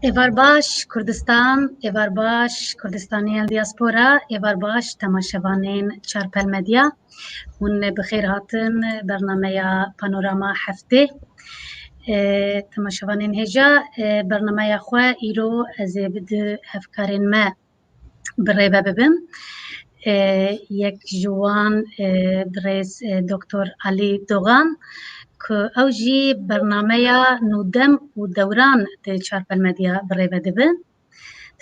Evar baş Kurdistan, evar baş Kurdistaniyan diaspora, evar baş temaşevanên Çarpel Medya. Hûn bi xêr hatin bernameya Panorama Heftê. Temaşevanên hêja bernameya xwe îro ez ê bi du hevkarên me bi rê ve bibim. Yek ji wan birêz Dr. Ali Dogan که او جی برنامه نودم و دوران ده چارپل مدیا برای بده بین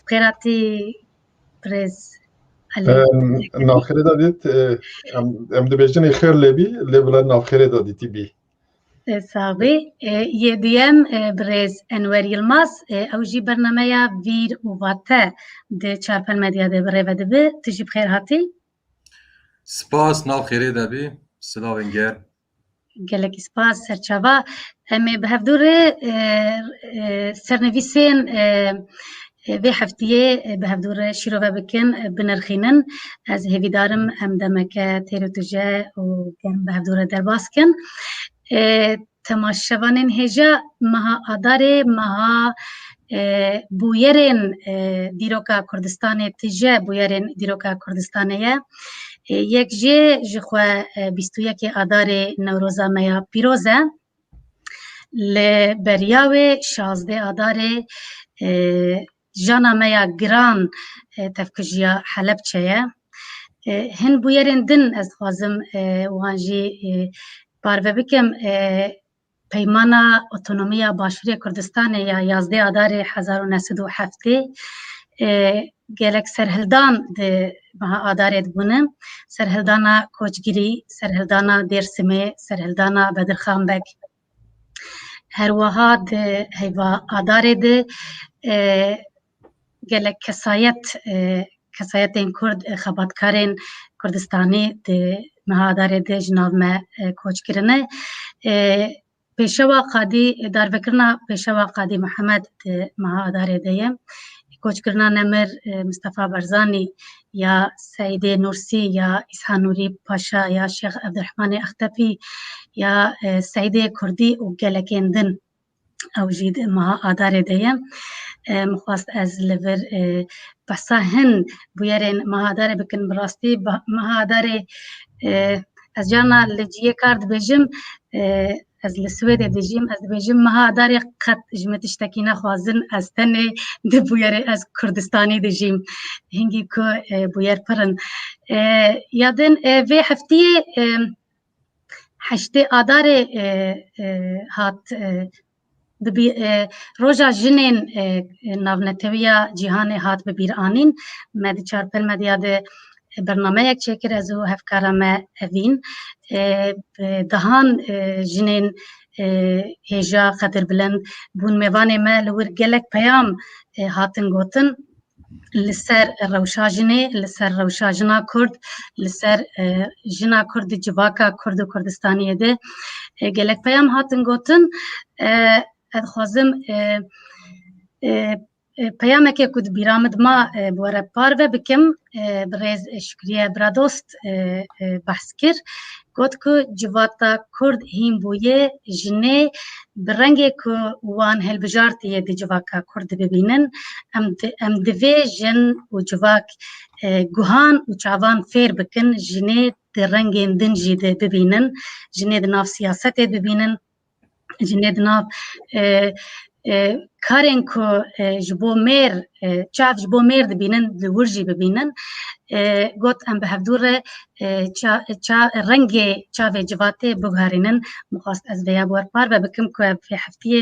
بخیراتی پرز نافخیره دادید ام دو بیجن خیر لبی لبلا نافخیره دادیدی بی ساقی یه دیم برز انور یلماز او جی برنامه ویر و واته ده چارپل مدیا ده برای بده بی تجی بخیراتی سپاس نافخیره دابی سلاوین گر gelek spas serçava em bi hevdûrê sernivîsên vê heftiyê bi hevdûrê şîrove bikin binirxînin ez hêvîdarim em demeke têrotuje û germ bi hevdûrê derbas kin temaşevanên hêja meha adarê meha bûyerên dîroka Kurdistanê tije bûyerên dîroka Kurdistanê ye yek jê ji xwe 21 adarê Newroza me ya pîroz e li beriya wê 16 adarê jana me ya giran tevkijiya Helepçe ye hin bûyerên din ez dixwazim wan jî parve bikim peymana otonomiya Başûrê Kurdistanê ya 11 adarê 1907 gelek serhildan di meha adarê dibûnin serhildana koçgirî, serhildana Dêrsimê, serhildana Bedirxanbek her wiha di heyva adarê de gelek kesayetên Kurd xebatkarên Kurdistanî di meha adarê de ji nav me koç kirine pêşewa qadî darvekirina pêşewa Qadî Mihemed di meha adarê de ye koçkirina Nemir Mustafa Barzanî ya Seîdê Nursi ya İsha Nûrî Paşa ya Şeyx Ebdirehmanê Extepî ya Seîdê Kurdî û gelekên din ew jî di meha adarê de ye mixwast ez li vir behsa hin bûyerên meha adarê bikin bi rastî meha adarê ez carna li ciyê kar dibêjim ez li Swêdê dijîm ez dibêjim meha adarê qet ji me tiştekî nexwazin ez tenê di bûyerê ez Kurdistanî dijîm hingî ku bûyer pirin ya din vê heftiyê heştê adarê hat roja jinên navneteviya cîhanê hat bibîranîn me di Çarpel Medya de bernameyek çêkir ez û hevkara me evîn dihan jinên hêja qedirbilind bûn mêvanê me li wir gelek peyam hatin gotin li ser rewşa jinê li ser rewşa jina Kurd li ser jina Kurd di civaka Kurd û Kurdistaniyê de gelek peyam hatin gotin ez dixwazim peyamekê ku di bîra min ma bi were parve bikim bi rêz Şükriye Biradost behs kir got ku civata Kurd hîn bûye jinê bi rengê ku wan hilbijartiye di civaka Kurd bibînin em divê jin û civak guhan û çavan fêr bikin jinê di rengên din jî de bibînin jinê di nav siyasetê bibînin jinê di nav karên ku ji bo mêr çav ji bo mêr dibînin li wir jî bibînin got em bi hevdû re rengê çavê civatê biguherînin mixwast ez vêya werpar ve bikim ku vê heftiyê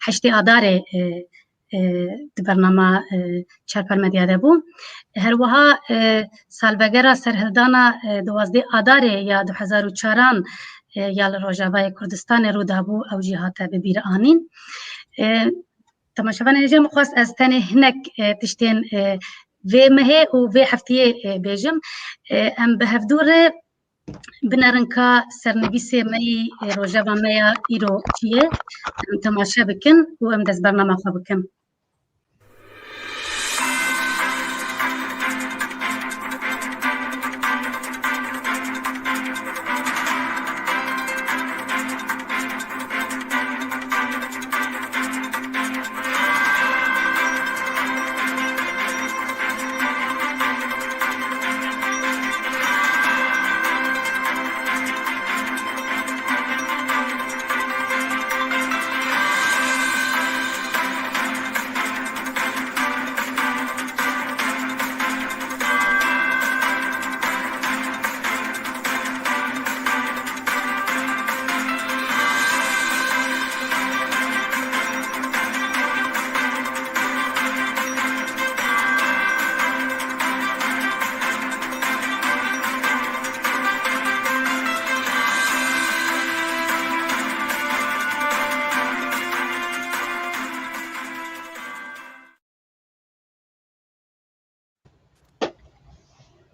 heştê adarê di bernama Çerpelmedya de bû. Her wiha salvegera serhildana 12 adarê ya 2004 ya li Rojavayê Kurdistanê rû dabû ew jî hate bibîranîn. Temaşevanê hêja mixwast ez tenê hinek tiştên vê mehê û vê heftiyê bêjim. Em bi hevdû re binerin ka sernivîsê me yî rojeva me ya îro çi ye em temaşe bikin û em destbernama xwe bikin.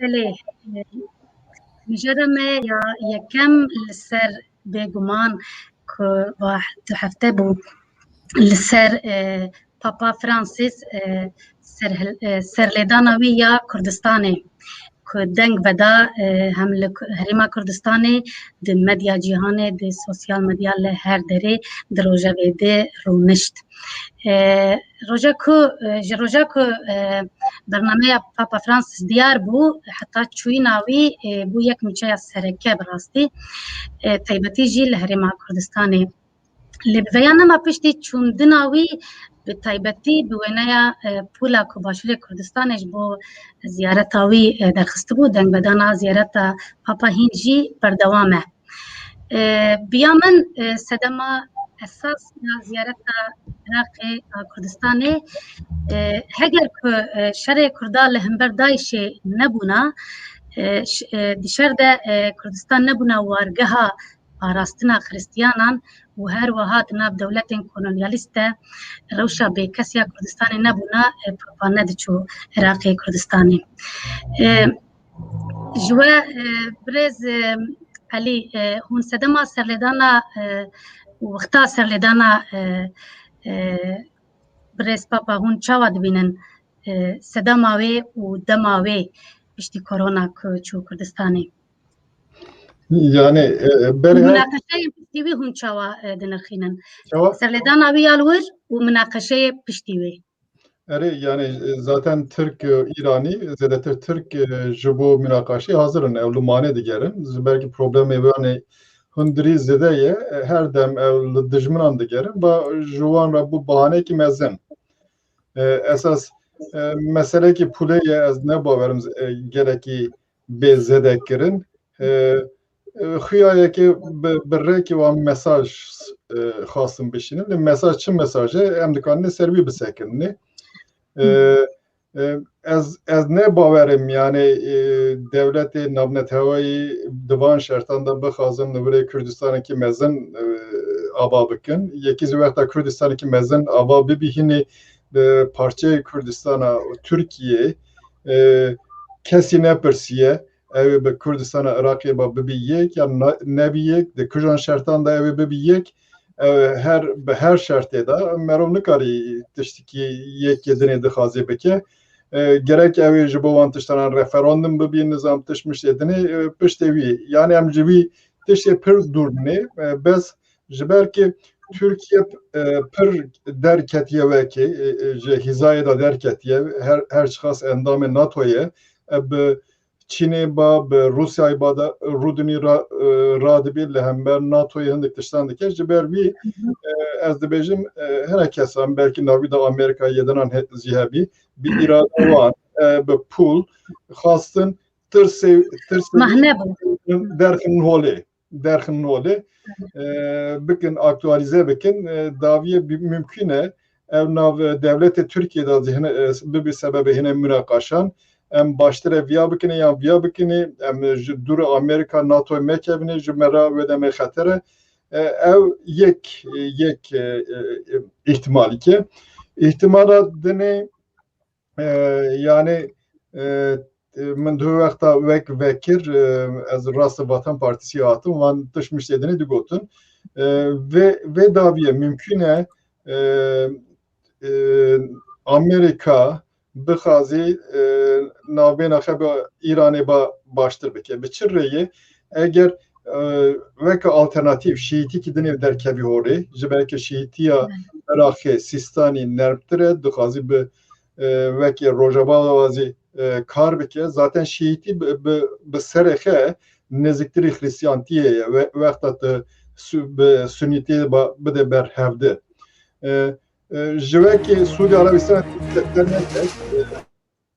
Belê mijara me ya yekem li ser bêguman ku du hefte bû li ser Papa Francis serlêdana wî ya Kurdistanê ku deng veda hem li Herêma Kurdistanê di medya cîhanê di sosyal medya li her derê di rojevê de rûnişt. Ji roja ku bernameya Papa Francis diyar bû heta çûyîna wî bû yek nûçeya sereke bi rastî taybetî jî li Herêma Kurdistanê. Li vêyanema piştî çûndina wî bi taybetî bi wêneya pûla ku başûrê Kurdistanê ji bo ziyareta wî derxistibû dengvedana ziyareta Papa hîn jî berdewam e. Biya min sedema esas ya ziyareta Iraqê Kurdistanê heger ku şerê Kurda li hember Daişê nebûna di şer de Kurdistan nebûna wargeha arastina Xristiyanan û her wiha di nav dewletên kolonyalîst de rewşa bêkesiya Kurdistanê nebûna Papa nediçû Iraqê Kurdistanê. Ji we birêz Elî hûn sedema serlêdana wexta serlêdana birêz Papa hûn çawa dibînin sedema wê û dema wê piştî korona ku çû Kurdistanê. Yani münaqeşeyên piştî wî hûn çawa dinirxînin. Serlêdana wî ya li wir û münaqeşeyê piştî wê. Yani zaten Türk İranî zêdetir Türk ji bo münaqeşê hazirin ew li manê digerin. Belkî problemê wanê hundirî zêde ye her dem ew li dijminan digerin ba ji wan re bû bahanekî mezin. Esas meselekî pûlê ye ez nebawerim gelekî bê zêde kirin. Xiyayekê bi rêkê wan mesaj xwastin bişînin. Li mesaj çi mesajê em dikarin ser wî bisekirinê. Ez nebawerim yani devletê navnetewayî di van şertan de bixwazin li wirê Kurdistanekî mezin ava bikin. Yekî ji wexta Kurdistanekî mezin ava bibîhînê parçeyê Kurdistana Tirkiye kesî nepirsiye ew bi Kurdistana Iraqê ba bibî yek ya nebî yek di kujan şertan da ew bibî yek bi her şertê de merov nikarî tiştekî yek yedinê dixwazê bike gerek ew ji bo wan tiştanan referandum bibî nizam tişmiş yedinê piştê wî yani em ji wî tiştê pir dûrnê bes ji ber ki Türkiye pir derketiye wekî ji hîzayê da derketiye her çiqas endamê NATO'ye bi Çinê ba bi Rusyayê ba da Rûdinî radibî li hember NATO'yê hindik tiştan dike ji ber wî ez dibêjim her kesan belkî navî da Amerîka yedinan jî hebî bi îrade wan bi pul xastin tirsê Mahne bû. derxin holê bikin aktualize bikin daviye mümkün e ev nav devletê Türkiye'de bibi sebebi hine münakaşan em baştir ev bikine ya viya bikine em ji dur Amerika NATO mekevine ji mera ve deme xatere ev yek ihtimali ki ihtimala dine yani من دو وقتا وکر از راست وطن پارتیسی هاتم وان تشمش دیدنی دوگوتن و داویه ممکنه امریکا بخوازی ناوین خب ایرانی با باشتر بکه به چه ریه اگر وک آلترناتیو شییتی که دنیو در کبی هوری جبه که شییتیا عراقی سیستانی نرمتره دخوازی به وک روجابا وازی kar bike zaten Şiiti bi serxe neziktirî Hristiyantiye ve wexta bi Sünnîtiyê bide berhevde. Ji vekî Suudi Arabistan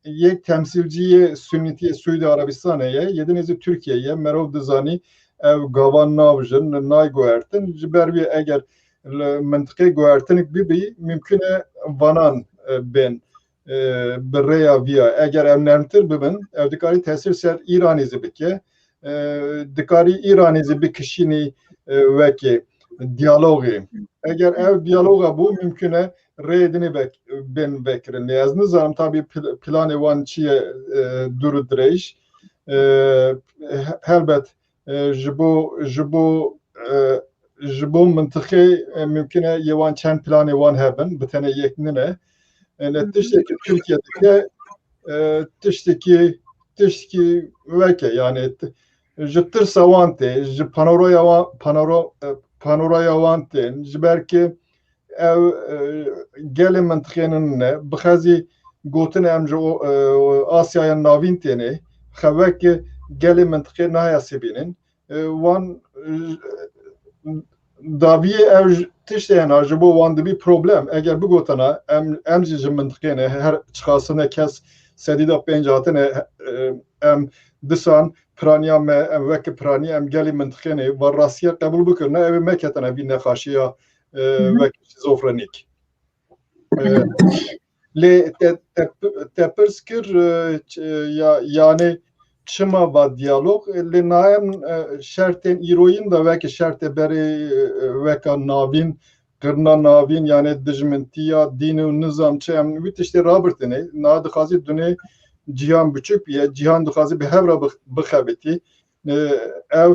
yek temsilciye Sünnîtiye Suudi Arabistanê ye yedinêzî Türkiye'ye merov dizanî ev gavan navjin nay guhertin ji ber vê eger mintiqê guhertinik bibî mümkün e vanan bên بریا ویا اگر ام نرمتر ببین او دکاری تاثیر سر ایرانی زبکه دکاری ایرانی زبکشینی وکی دیالوگی اگر او دیالوگا bu mümküne redini ben bekrin az nizam tabi planı van çiye duru direş helbet jibo منطقه mümküne yevan çen planı van haben bitene yeknine tişteki Türkiye'deki tişteki veke yani jittir savante ji panoraya vante ji belki ev gelin mıntıkenin ne bixazi gotin emci Asya'ya navin teni xeveki gelin mıntıke naya sebinin van daviye ev tişteyen acı bu vandı bir problem. Eğer bu gotana emcici mıntıkene her çıkasına kes sedida pencatine disan pranya me veki pranya em geli mıntıkene var rasiye kabul bükürne evi meketene bir nekaşiya veki şizofrenik. Le tepirskir yani çima va diyalog le naim şerten iroyin da veki şerte beri veka navin qirna navin yani dijmentiya din û nizam çem wî tiştê rabirtine na dixwazî dunê cihan biçûk biye cihan dixwazî bi hevra bixebitî ev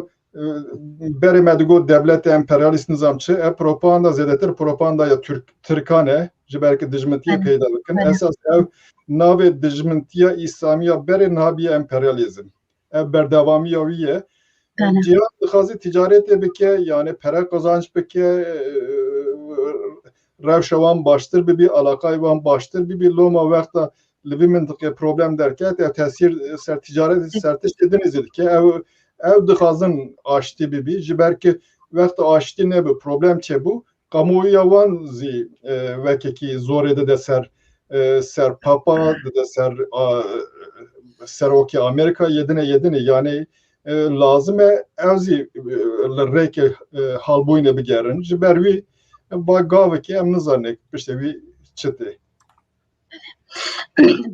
berê me digot devleta emperyalîst nizam çi ev propaganda zêdetir propagandaya Tirkan e ji ber ki dijmentiya peyda bikin esas ev navê dijmentiya îslamiya berê nabiye emperyalizm ev berdewamiya wî ye cihan dixwazî ticaretê bike yani pere kazanç bike rewşa wan baştir bibî alaqayê wan baştir bibî loma wexta li vî mintiqê problem derket ev tesîr ser ticaretê sertiştê dinêzê dike ev dixwazin aştî bibî ji ber ki wexta aştî nebû problem çêbû kamuoya wan zî wekekî zorê dide ser papa dide serokê Amerika yedine yani lazım e ev zî li rêkê halbûyînê bigerin ji ber wî با گاوه که ام نزانه پشت وی چته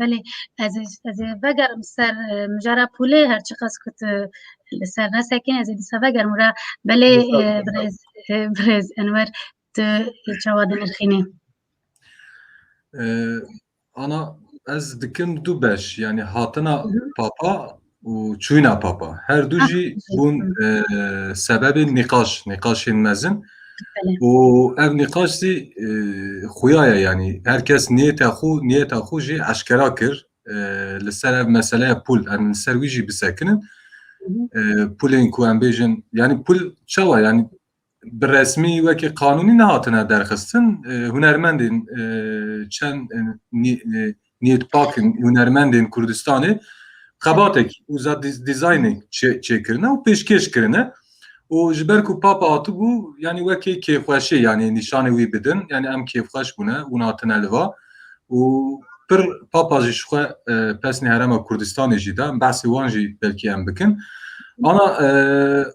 بله از وگرم سر مجرا پوله هر چی قصد کت سر نسکین از دیسا وگرم را بله برز انور چوادن الخینه ana ez dikim du beş yani hatına papa u çuyna papa her du jî bun sebebi nikaşên mezin و ev nikaş zî xuyaya yani herkes niyeta xu jî eşkera kir li ser ev meseleye pul em li ser wî jî bisekinin pulên ku em bêjin yani pul çawa yani bi resmî wekî qanûnî nehatine derxistin hunermendên çend niyetpakên hunermendên Kurdistanê xebatek û dîzaynê çêkirine û pêşkêş kirine و جبر کو پاپا هاتو بو yani وکی کیفخوشی yani نشانه وی بدن yani ام کیفخوش بونه اون هاتنه لوا و پر پاپا جی شخوا پس نهرما کردستان جی دا بحث وان جی بلکی ام بکن انا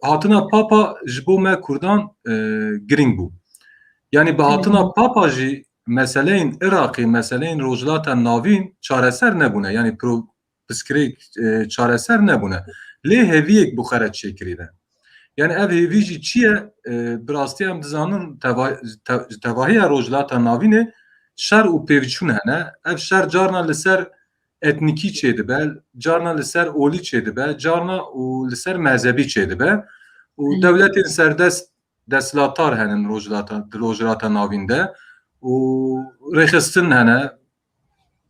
هاتنا پاپا جبو ما کردان گرینگ بو yani به هاتنا پاپا جی meseleyin Irak'ı, meseleyin rojlata navin çareser ne bune yani psikrik çareser ne bune le heviyek bu xaret çekiride yani ev hevici çiye birastı em dizanın tevahiya rojlata navine şer u pevçun hene ev şer carna li ser etniki çedibe carna li ser oli çedibe carna u li ser mezhebi çedibe u devletin serdest deslatar henin rojlata navinde و رخصتن هنه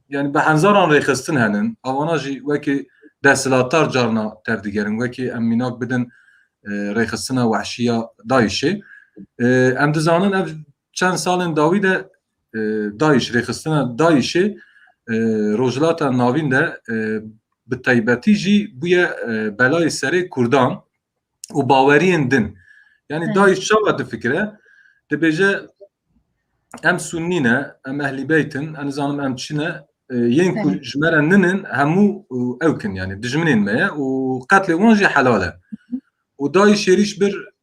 yani بحنزاران رخصتن هنن اوانا جی وکی دستلاتار جارنا تردگرن وکی امیناک بدن رخصتنا وحشیه دایشه ام دزانن اف چند سالن داویده دایش رخصتنا دایشه روجلاتا ناوین ده به تایبتی جی بوی بلای سری کردان و باورین دن yani دایش شاوه فکره دبیجه em Sunnine, em Ehli Beytin, en zanım em Çin'e yen ku jmereninin hemu evkin yani dijminin meye u katli wanji halale. U dayı şeriş bir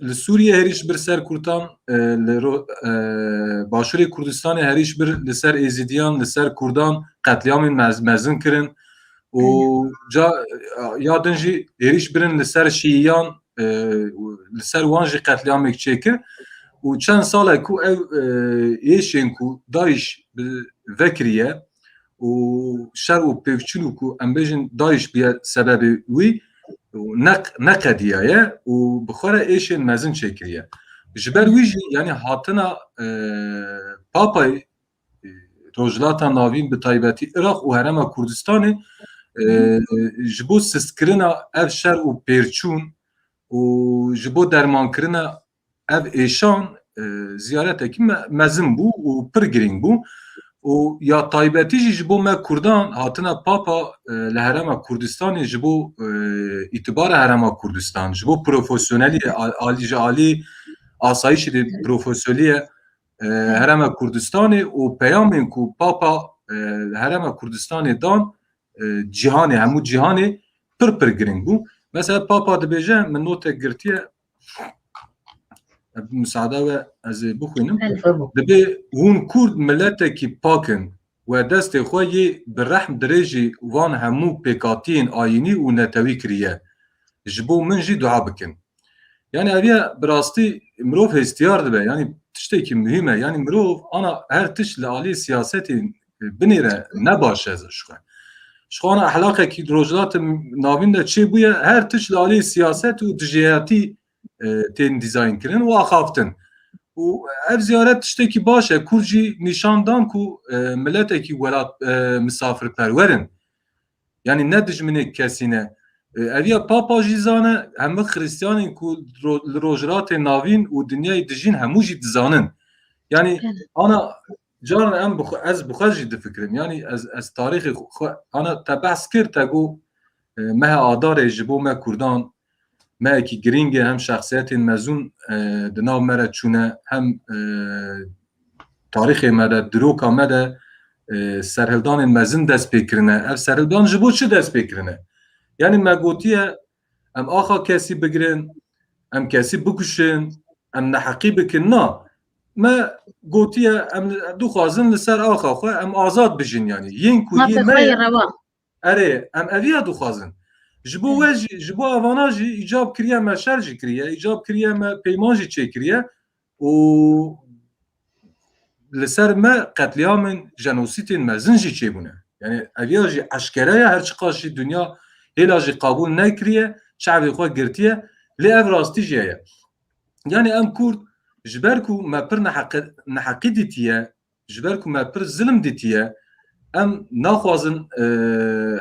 li Suriye heriş bir ser kurtan başuri Kurdistan'ı heriş bir li ser Ezidiyan, li ser Kurdan katliamın mezin kirin. U yadın jî heriş birin li ser Şiiyan li ser wanji katliamek çekir. و چند ساله کو ایشین کو دایش وکریه و شر و پیوچلو کو امبیجن دایش بیا سبب وی نقدیه و بخوره ایشین مزن چکریه جبر ویجی یعنی هاتنا پاپای روجلاتا ناوین به تایبتی عراق و هرم کردستان جبو سسکرنا اف شر و پیرچون و جبو درمان کرنا ev eşan ziyareteki mezin bu u pir giring bu u ya taybeti ji bo me Kurdan hatına papa li herema Kurdistanê ji bo itibara herema Kurdistan ji bo profesyonelî alî asayişê de profesyonelî herema Kurdistanê û peyamên ku papa herema Kurdistanê dan cîhanê hemû cîhanê pir giring bû mesela papa dibêje min notek girtiye مساعده و از بخوینم دبی اون کرد ملتکی پاکن و دست خویی به رحم درجی وان همو پیکاتین آینی و نتوی کریه جبو من جی دعا بکن yani اویا براستی مروف استیار دبه yani تشتی که مهمه yani مروف انا هر تش لالی سیاستی بنیره نباشه شخوان احلاقه که روجلات ناوین ده چه بویه هر تش لالی سیاست و دجیاتی تین دیزاین کردن و آخافتن و ev ziyaret tiştekî baş e kur jî nîşandan ku miletekî welat misafirperwerin yani ne dijminê kesîne ev ya papa jî zane hemû xristiyanên ku li rojhilatê navîn û dinyayê dijîn hemû jî dizanin yani ana caran em ez bixwe jî difikirim yani ez tarîxê ana te behs kir te got mehe adarê ji bo me Kurdan ما کی گرینگه هم شخصیت مزون دناو مره چونه هم تاریخ مره دروکا مره سرهلدان مزون دست بکرنه اف سرهلدان جبو چه دست بکرنه یعنی مگوتیه ام آخا کسی بگرن ام کسی بکشن ام نحقی بکن نه ما گوتیه ام دو خوازن لسر آخا خواه ام آزاد بجین yani ین کویی اره ام اویا دو خوازن جبو وجه جبو avanaji icab kiriye me şerji kiriye icab kiriye me peymanji çekiriye o li ser me qetliamên jenosîtên mezin jî çêbûne yani eviya jî eşkereye her çiqa jî dünya hêla jî qabûl nekiriye çavê xwe girtiye lê ev rastî jî ye yani em Kurd ji ber ku me pir neheqî dîtiye ji ber ku me pir zilim dîtiye em naxwazin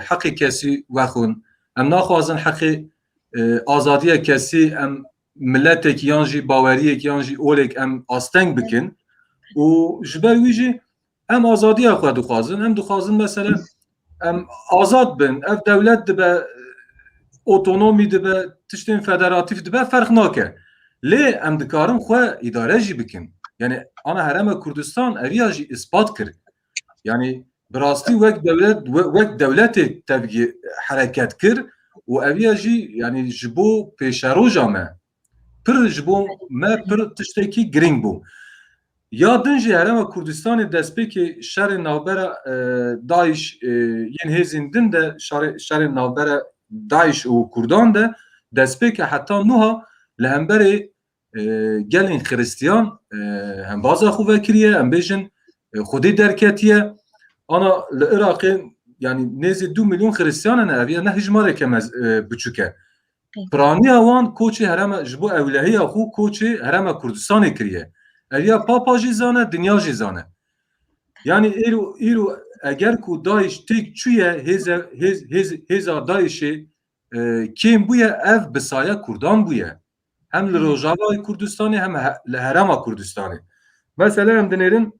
heqê kesî vexwin em naxwazin heqê azadiya kesî em milleteke yan jî baweriyek yan jî olek em asteng bikin û ji ber wî jî em azadiya xwe dixwazin em dixwazin mesela em azad bin ev dewlet dibe otonomi dibe, tiştên federatif dibe ferq nake. Lê em dikarin xwe îdare jî bikin. Yani ana Herêma Kurdistan eviya jî ispat kir. Yani bi rastî wek dewletê tevgî hereket kir û eviya jî yani ji bo pêşeroja me pir ji bo me pir tiştekî giring bû. Ya din jî Herêma Kurdistanê destpêkê şerê navbera Daeş yên hêzên din de şerê navbera Daeş û Kurdan de destpêke heta niha li hemberê gelên Xristiyan hembaza xwe vekiriye em bêjin Xwedê derketiye ana li Iraqê yani nêzî 2 milyon Xristiyanan eviya ne hijmareke biçûk e. Piraniya wan koçê Herêma ji bo ewlehiya xwe koçê Herêma Kurdistanê kiriye. Eviya Papa jî zane, dinya jî zane. Yani îro eger ku Daeş têk çûye hêza Daişê kêm bûye ev bi saya Kurdan bûye. Hem li Rojavayê Kurdistanê hem li Herêma Kurdistanê. Mesela em dinêrin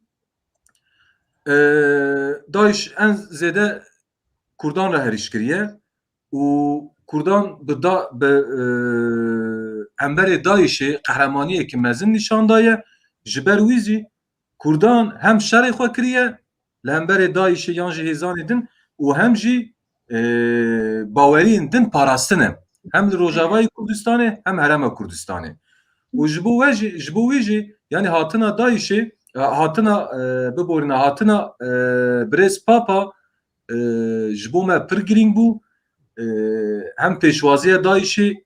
Daeş en zêde Kurdan re herîş kiriye û Kurdan bi hemberê Daişê qehremaniyekî mezin nîşan daye ji ber wî jî Kurdan hem şerê xwe kiriye li hemberê Daişê yan jî hêzanê din û hem jî baweriyên din parastine. Hem li Rojavayê Kurdistanê hem Herêma Kurdistanê. û ji bo wî jî yani hatina Daişê hatina biborîna hatina Birêz Papa ji bo me pir giring bû hem pêşwaziya Daişê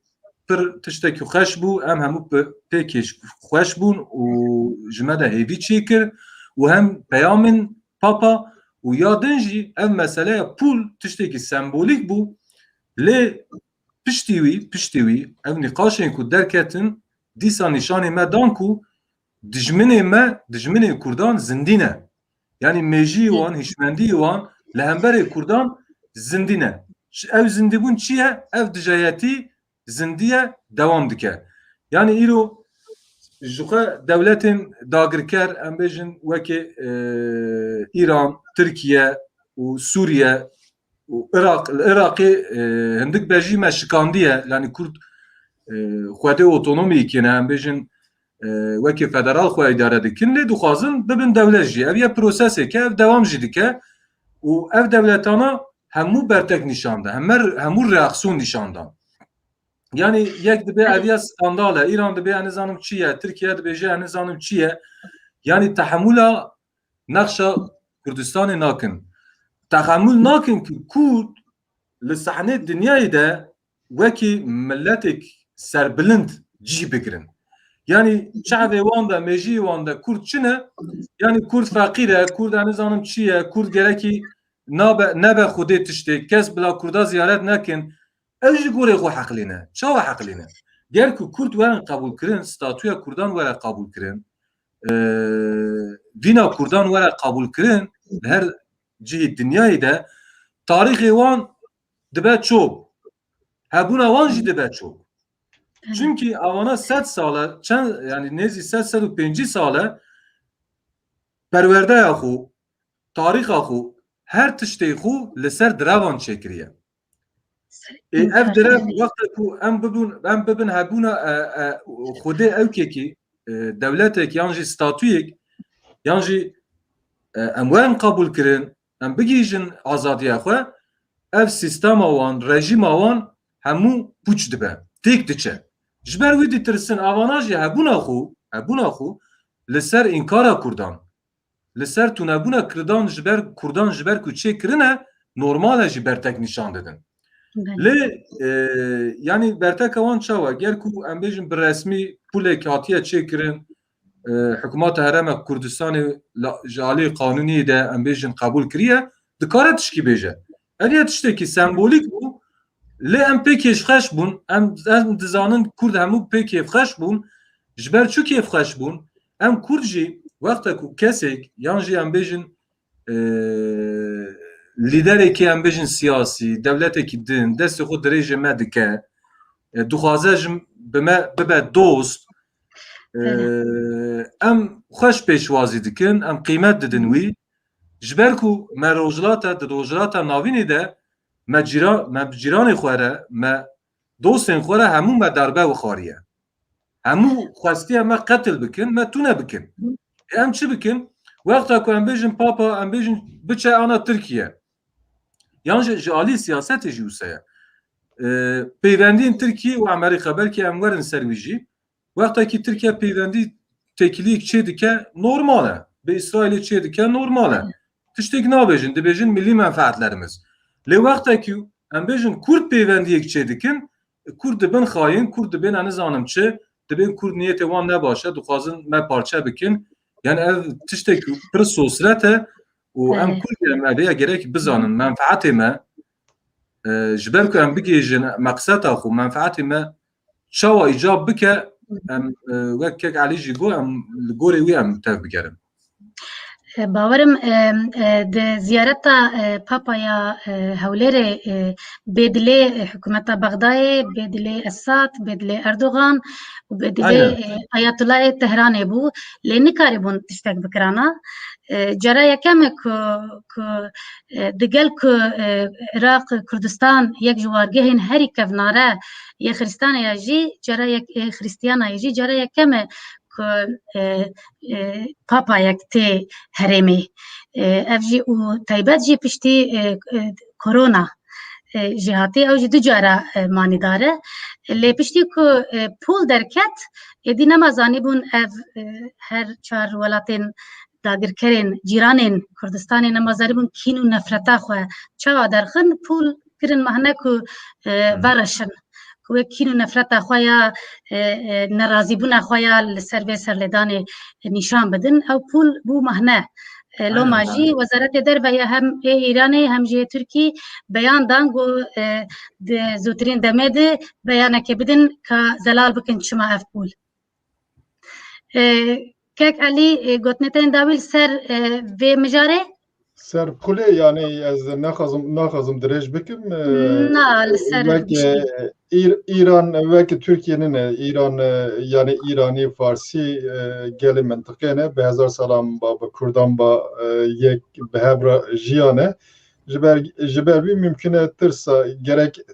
pir tiştekî xweş bû em hemû pêkê xweş bûn û ji me de hêvî çêkir û hem peyamên Papa û ya din jî ev meseleya pûl tiştekî sembolîk bû lê piştî wî ev nîqaşên ku derketin dîsa nîşanê me dan ku dijminê Kurdan zindî ne. Yani mejiyê wan hişmendiyê wan li hemberê Kurdan zindî ne. Ev zindîbûn çi ye? Ev dijayetî zindiye devam dike. Yani îro ji xwe dewletên dagirker em bêjin wekî İran, Tirkiye û Sûriye û Iraqê hindik bejî me şikandiye yani Kurd xwedê otonomiyekî ne em bêjin wekî federal xwe îdare dikin lê dixwazin bibin dewlet jî. Ev ye proseseke ev devam jî dike û ev dewletana hemû bertek nîşan da hemû reaksiyon nîşan da. Yani yek dibe eviya skandal e. İran dibe en zanim çi ye, Tirkiye dibêje en zanim çi ye. Yani tehemmûla nexşa Kurdistanê nakin. Tehemmûl nakin ki Kurd li sahnê dinyayê de wekî milletek serbilind cî bigirin. Yani çavê wan de mejiyê wan de Kurd çi ne? Yani Kurd feqîr e, Kurd en zanim çi ye, Kurd gerekî nebe Xwedê tiştê, kes bila Kurda ziyaret nekin. Ev ji gorê xwe heqlî ne. Çawa heqlî ne? Ger ku Kurd werin qebûl kirin, statuya Kurdan were qebûl kirin, vîna Kurdan were qebûl kirin li her cihê dinyayê de tarîxê wan dibe çok. Hebûna wan jî dibe çok. Çünkü evana 100 sale, yani nêzî 100-150 sale perwerdeya xwe, tarîxa xwe, her tiştê xwe li ser direvan çêkiriye. Ev direv wexta ku em bibin hebûna Xwedê ewkekî dewletek yan jî statûyek yan jî em werin qebûl kirin em bigîjin azadiya xwe ev sîstema wan rejîma wan hemû pûç dibe têk diçe ji ber wî ditirsin evana jî hebûna xwe li ser înkara Kurdan li ser tûnebûna Kurdan ji ber ku çêkirine normal e jî bertek nîşan didin. Lê yani berteka wan çawa gel ku em bêjin bi resmî pûlek hatiye çêkirin hikûmeta Herêma Kurdistanê ji aliyê qanûniyê de em bêjin qebûl kiriye dikare tişkî bêje. Ev tiştekî sembolîk bû lê em pêkê xweş bûn em dizanin Kurd hemû pêkê xweş bûn ji ber çû kêf xweş bûn em Kurd jî wexta ku kesek yan jî em bêjin liderekî em bêjin siyasî, dewletekî din, destê xwe dirêjê me dike, dixwaze ji bi me bibe dost, em xweş pêşwazî dikin, em qîmet didin wî, ji ber ku me rojhilata navînê de me cîranê xwe re, me dostên xwe re hemû me derbe xwariye. Hemû xwestiye me qetil bikin, me tune bikin. Em çi bikin? Wexta ku em bêjin Papa, em bêjin biçe ana Tirkiye. Yan ji alî siyasetê jî wisa ye. Peywendiyên Tirkiye û Amerîka belkî em werin ser wî jî. Wextekî Tirkiye peywendî tekiliyek çê dike normal e. Bi İsraîlê çê dike normal e. Tiştek nabêjin, dibêjin millî menfaetlerimiz. Lê wextekî em bêjin Kurd peywendiyek çê dikin, Kurd dibin xayîn, Kurd dibin nizanim çi, dibin Kurd niyetê wan ne baş e, dixwazin me parçe bikin. Yani ev tiştek pir sosret e û em Kurdê me vêya gerek bizanin menfaetê me ji ber ku em bigêjin meqseta xwe menfaetê me çawa îcab bike em wek kek Elî jî got em li gorê wî em tev bigerin. باورم د زیارتا پاپایا هولێرê bêdilê hikûmeta Bexdayê, bêdilê Esad, bêdilê Erdogan û bêdilê Ayatullayê Tehranê bû, lê nikarîbûn tiştek bikirana. Cara yekem e ku digel ku Iraq, Kurdistan yek ji wargehên herî kevnare yê Xristiyanaya jî, cara yek Xristiyanayê jî cara yekem e ku papayek tê herêmê. Ev jî û taybet jî piştî korona jî hatî ew jî du cara manîdar e. Lê piştî ku pûl derket, êdî nemazanîbûn ev her çar welatên dagirkerên cîranên Kurdistanê nemazanîbûn kîn û nefreta xwe çawa derxin, pûl kirin mehne ku vereşin. Ku wek kîn û nefreta xwe ya nerazîbûna xwe ya li ser vê serlêdanê nîşan bidin, ew pûl bû mehne. Loma jî Wezaretê Derve hem ê Îranê hem jî Tirkî beyan dan got di zûtirîn demê de beyanekê bidin ka zelal bikin çima ev pûl. Kek Elî gotinetên dawî li ser vê mijarê? Ser pulê yani ez naxwazim dirêj bikim. Na li ser İran vekî Türkiye'nin İran yani İranî Farsî gelê mintiqê ne bi hezar salan ba Kurdan ba yek bi hebra jiyan e ji ber vî mümkün e tirsa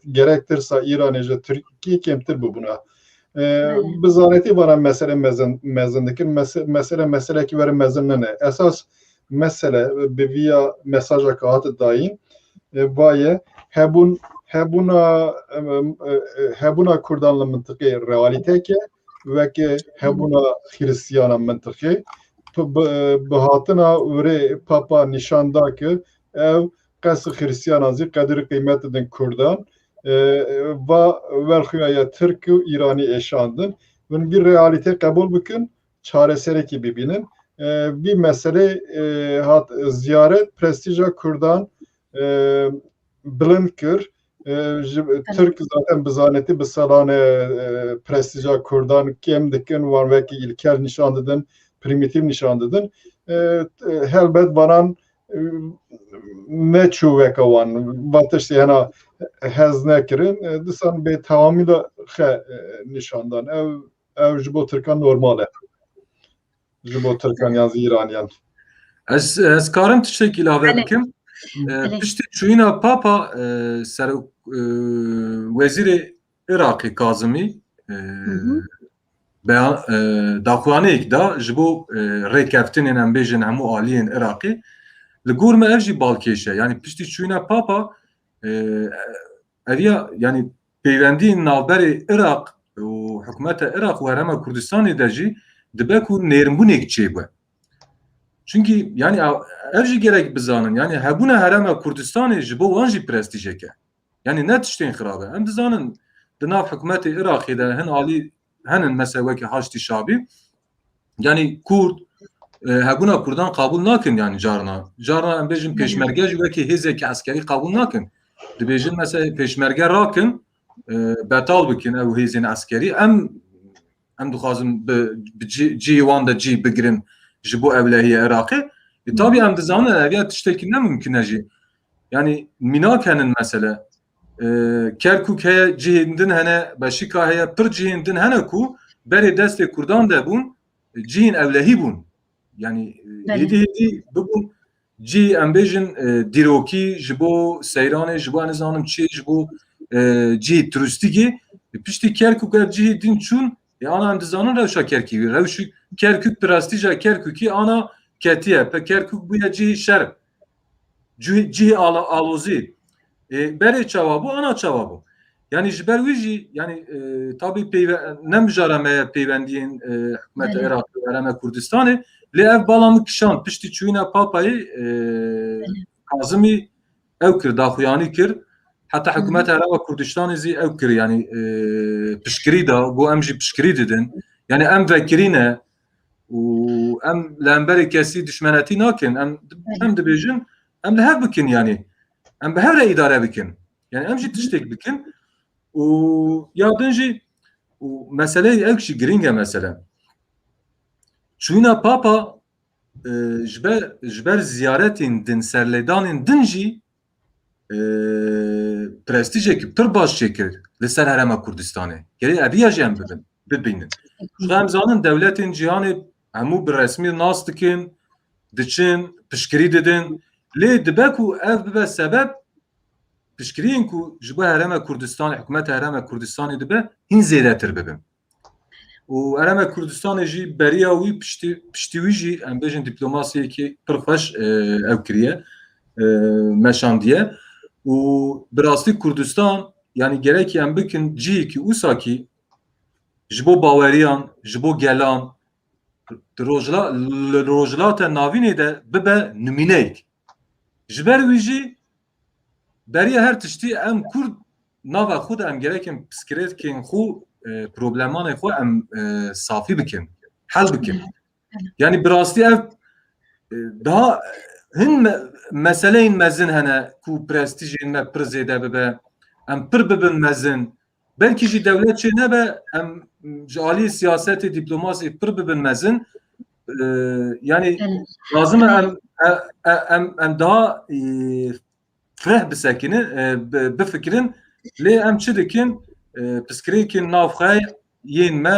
gerek tirsa İranê ji Tirkiye kemtir bû bûna. Bi zanetî vana mesele mezin dikin, meselekî were mezin nene. Esas mesele bi vîya mesaja ka hat dayîn vaye hebûna Kurdan li mintiqê realîteke wekî hebûna Xristiyana mintiqê bi hatina wêrê Papa nîşan da ki ew qesî Xristiyanan zî qedirî qîmet didin Kurdan va werxuya Tirk û İranî êşandin. Hûn bir realîte qebûl bikin, çareserekî bibînin. Bir mesele hat ziyaret prestîja Kurdan bilind kir. Türk zaten bizaneti bi salane prestîja Kurdan kêm dikin wan wekî ilkel nîşan didin, primîtîv nîşan didin. Helbet banan neçû veka wan va tiştî hena hez nekirin, disan bê tewamîla xe nîşandan. Ew ji bo Tirkan normal e. Ji bo Tirkan yan zî Îraniyan. Ez karim tiştekî ilave bikim. Piştî çûyîna Papa ser Wezîrê Iraqê Kazimî daxuyaneyek da ji bo rêkeftinên em bêjin hemû aliyên Iraqê li gor me ev jî balkêş e. Yani piştî çûyîna Papa eviya yani peywendiyên navberê Iraq û hikûmeta Iraq û Herêma Kurdistanê de jî dibe ku nêrînbûnekî çêbû. Çünkü yani ev jî gerek bizanin yani hebûna Herêma Kurdistanê ji bo wan jî prestîjek e. Yani ne tiştên xirab e. Em dizanin di nav hikûmetê Iraqê de hin alî henin mesela wekî Haçtî Şabî yani Kurd hebûna Kurdan qabûl nakin yani carna. Carna em bêjin pêşmerge jî wekî hêzekî eskerî qabûl nakin. Dibêjin mesela pêşmerge rakin betal bikin ew hêzên eskerî em dixwazin bi cihê wan de cih bigirin ji bo ewlehiya Iraqê. Tabii em dizanin eviya tiştekî ne mümkün e jî. Yani mînak henin mesele. Kerkûk heye cihên din hene, Beşîka heye pir cihên din hene ku berê destê Kurdan de bûn, cihên ewlehî bûn. Yani hêdî bibûn cih em bêjin dîrokî ji bo seyranê, ji bo nizanim çi, ji bo cihê turîstikî Pişti Kerkük cihê din çûn ana em dizanin rewşa Kerkî rewşî Kerkük prestîja Kerkûkî ana ketiye pe Kerkük bûye cihê şer cihê alozî berê çawa bû ana çawa bû yani ji ber wî jî yani tabii nemijara me peywendiyên hikûmeta Iraqê û Herêma Kurdistanê lê ev bala kişan piştî çûyîna Papayê Kazimî ew kir daxuyanî kir heta hikûmeta Herêma Kurdistanê zî ew kir yani piştgirî da bû em jî piştgirî didin yani em vekirîne û em li hemberî kesî düşmenetî nakin em dibêjin em li hev bikin yani em bi hev re îdare bikin yani em jî tiştek bikin û ya din jî û meseleyê ew jî giring e mesela çûyîna Papa ji ber ziyaretên din serlêdanên din jî prestîjekî pir baş çêkir li ser Herêma Kurdistanê gerê eviya jî em bibînin em zanin dewletên cîhanê hemû bi resmî nas dikin diçin piştgirî didin lê dibe ku ev bibe sebeb piştgiriyên ku ji bo Herêma Kurdistanê hikûmeta Herêma Kurdistanê dibe hîn zêdetir bibin û Herêma Kurdistanê jî beriya wî piştî wî jî em bêjin dîplomasiyekî pir xweş ew kiriye meşandiye û bi rastî Kurdistan yani gerekî em bikin cihekî wîsakî ji bo baweriyan ji bo gelan rojhilata navînê de bibe numîneyek ji ber wî jî beriya her tiştî em Kurd nava xwe de em gerekin piskirêtkên xwe problemanê xwe em safî bikin hel bikin yani bi rastî ev daha hin meseleyên mezin hene ku prestîjên me pir zêde bibe em pir bibin mezin belkî jî dewlet çê nebe em ji aliyê siyasetê dîplomasî pir bibin mezin yani lazim e em daha fireh bisekinin bifikirin lê em çi dikin piskirêkên navxwe yên me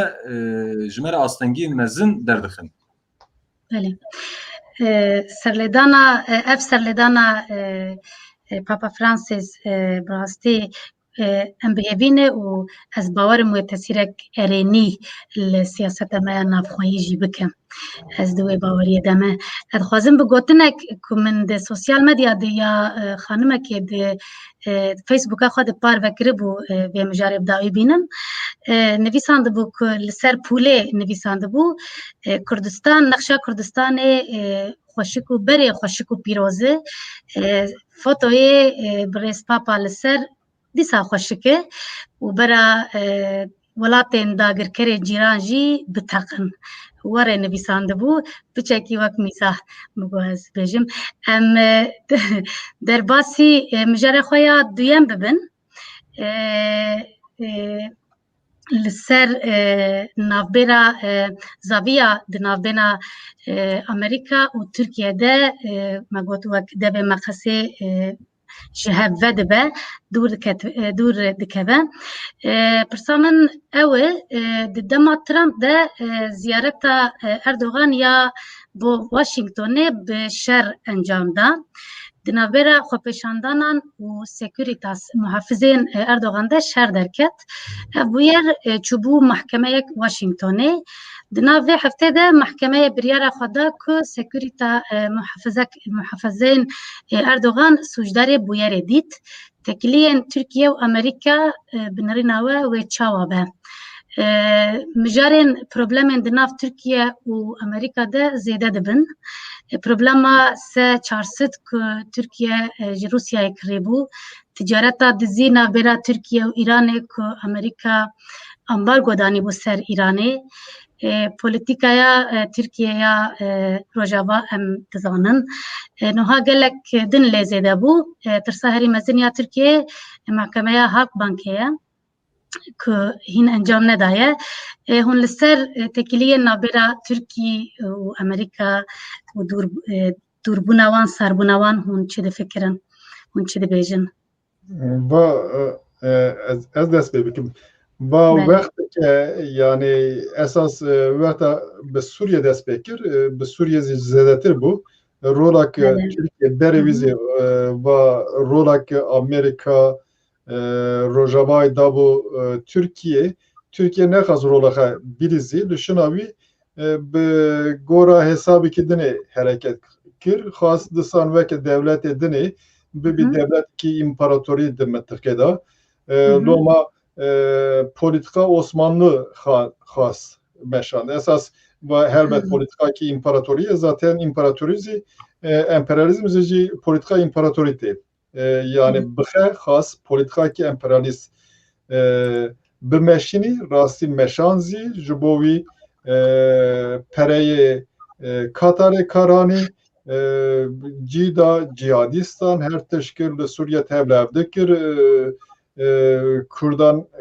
ji me re astengiyên mezin derdixin serlêdana ev serlêdana Papa Francis bi rastî em bihêvîne û ez bawerim wê tesîrek erênî li siyaseta me ya navxweyî jî bikim ez di wê baweriyê de me ez dixwazim bi gotinek ku min di sosyal medya de ya xanimekê di Facebooka xwe di par vekiribû vê mijarê bi dawî bînim nivîsandibû ku li ser pûlê nivîsandibû Kurdistan nexşa Kurdistanê xweşik û berê xweşik û pîrozê fotoyê bi rêz Papa li ser dîsa xweşik e û bera welatên dagirkerê cîran jî biteqin were nivîsandibû piçekî wek mîzah bigo ez bêjim em derbasî mijarê xwe ya duyem bibin li ser navbêra zaviya di navbêna Amerîka û Tirkiyeyê de me got wek devê meqesê ji hev vedibe dûr dikeve pirsa min ew e di dema Trump de ziyareta Erdogan ya bo Washingtonê bi şer encam da di navbêra xwepêşandanan û Securitas muhafizên Erdogan de şer derket ev bûyer çûbû mahkemeyek Washingtonê di nav vê heftê de mahkemeyê biryara xwe da ku Securita muhafizên Erdogan sûcdarê bûyerê dît tekiliyên Tirkiye û Amerîka bi nirîna we wê çawa be mijarên problemên di nav Tirkiye û Amerîka de zêde dibin problema se çarsit ku Tirkiye ji Rûsyayê kirîbû ticareta dizî navbêra Tirkiye û Îranê ku Amerîka ambargo danîbû ser Îranê polîtîkaya Tirkiyeya Rojava em dizanin niha gelek din lê zêde bû tirsa herî mezin ya Tirkiyeyê mahkemeya Halkbankê ye ku hîn encam nedaye hûn li ser tekiliyên navbêra Tirkî û Amerîka û dûrbûna wan serbûna wan hûn çi difikirin hûn çi dibêjin ez dest pê bikim ba wexteke yani esas wexta bi Sûriye dest pê kir bi Sûriye zî zêdetir bû rolek Tirkiye berê wî zê va rolek Amerîka Rojavay da bu Türkiye ne kadar olarak birizi düşünavi be gora hesabı ki dine hareket kir has disan veke devlet edini bir devlet ki imparatori demetik da loma politika Osmanlı has meşan esas helbet politika ki imparatori zaten imparatorizi emperyalizmci politika imparatorite yani bıhe has politika ki emperyalist bimeşini rasti meşanzi jubovi pereye Katar'e karani cida cihadistan her teşkil Suriye tevlevdekir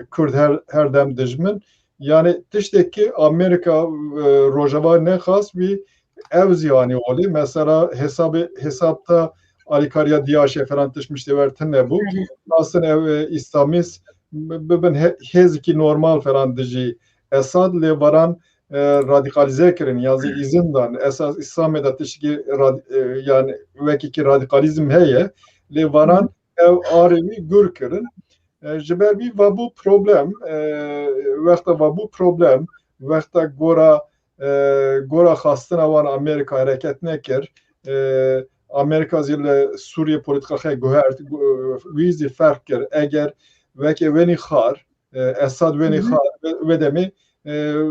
Kurd her dem dijmin yani tişteki Amerika Rojava ne has bir ev ziyani oluyor mesela hesapta Alikarya Diyaşe falan tışmıştı vertin ne bu aslında ev İslamist ben hezki normal falan dici Esad le varan radikalize kirin yazı izinden esas İslam'da tişki yani vekiki radikalizm heye le varan ev arevi gür kirin jiber bir ve bu problem vekta gora hastına van Amerika hareket nekir Amerika zile Suriye politikaya gühert vizi fark kir eğer veki veni xar Esad veni xar ve demi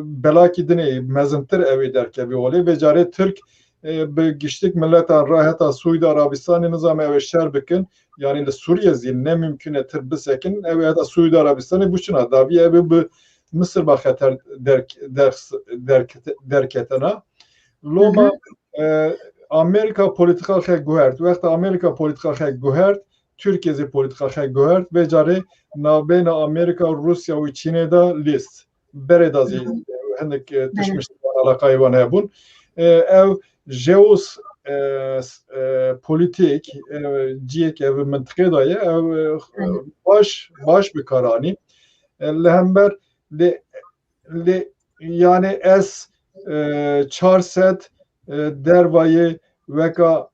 belaki dine mezintir evi derkebi oli ve care Türk be giştik milletan raheta Suudi Arabistan'ı nizam ev şer bikin yani de Suriye zil ne mümkün etir bisekin ev ya da Suudi Arabistan'ı buçuna da bir evi bu Mısır bakheter derketena loma Amerika politikaya gühert ve Amerika politikaya gühert Türkiye politikaya gühert ve care navbeyna Amerika Rusya ve Çin'e da list beredazi hendik tışmıştı alakayı van hebun ev jeos politik ciyek ev mıntıkadayı ev baş bir karani lehember yani es çarset dervayı veka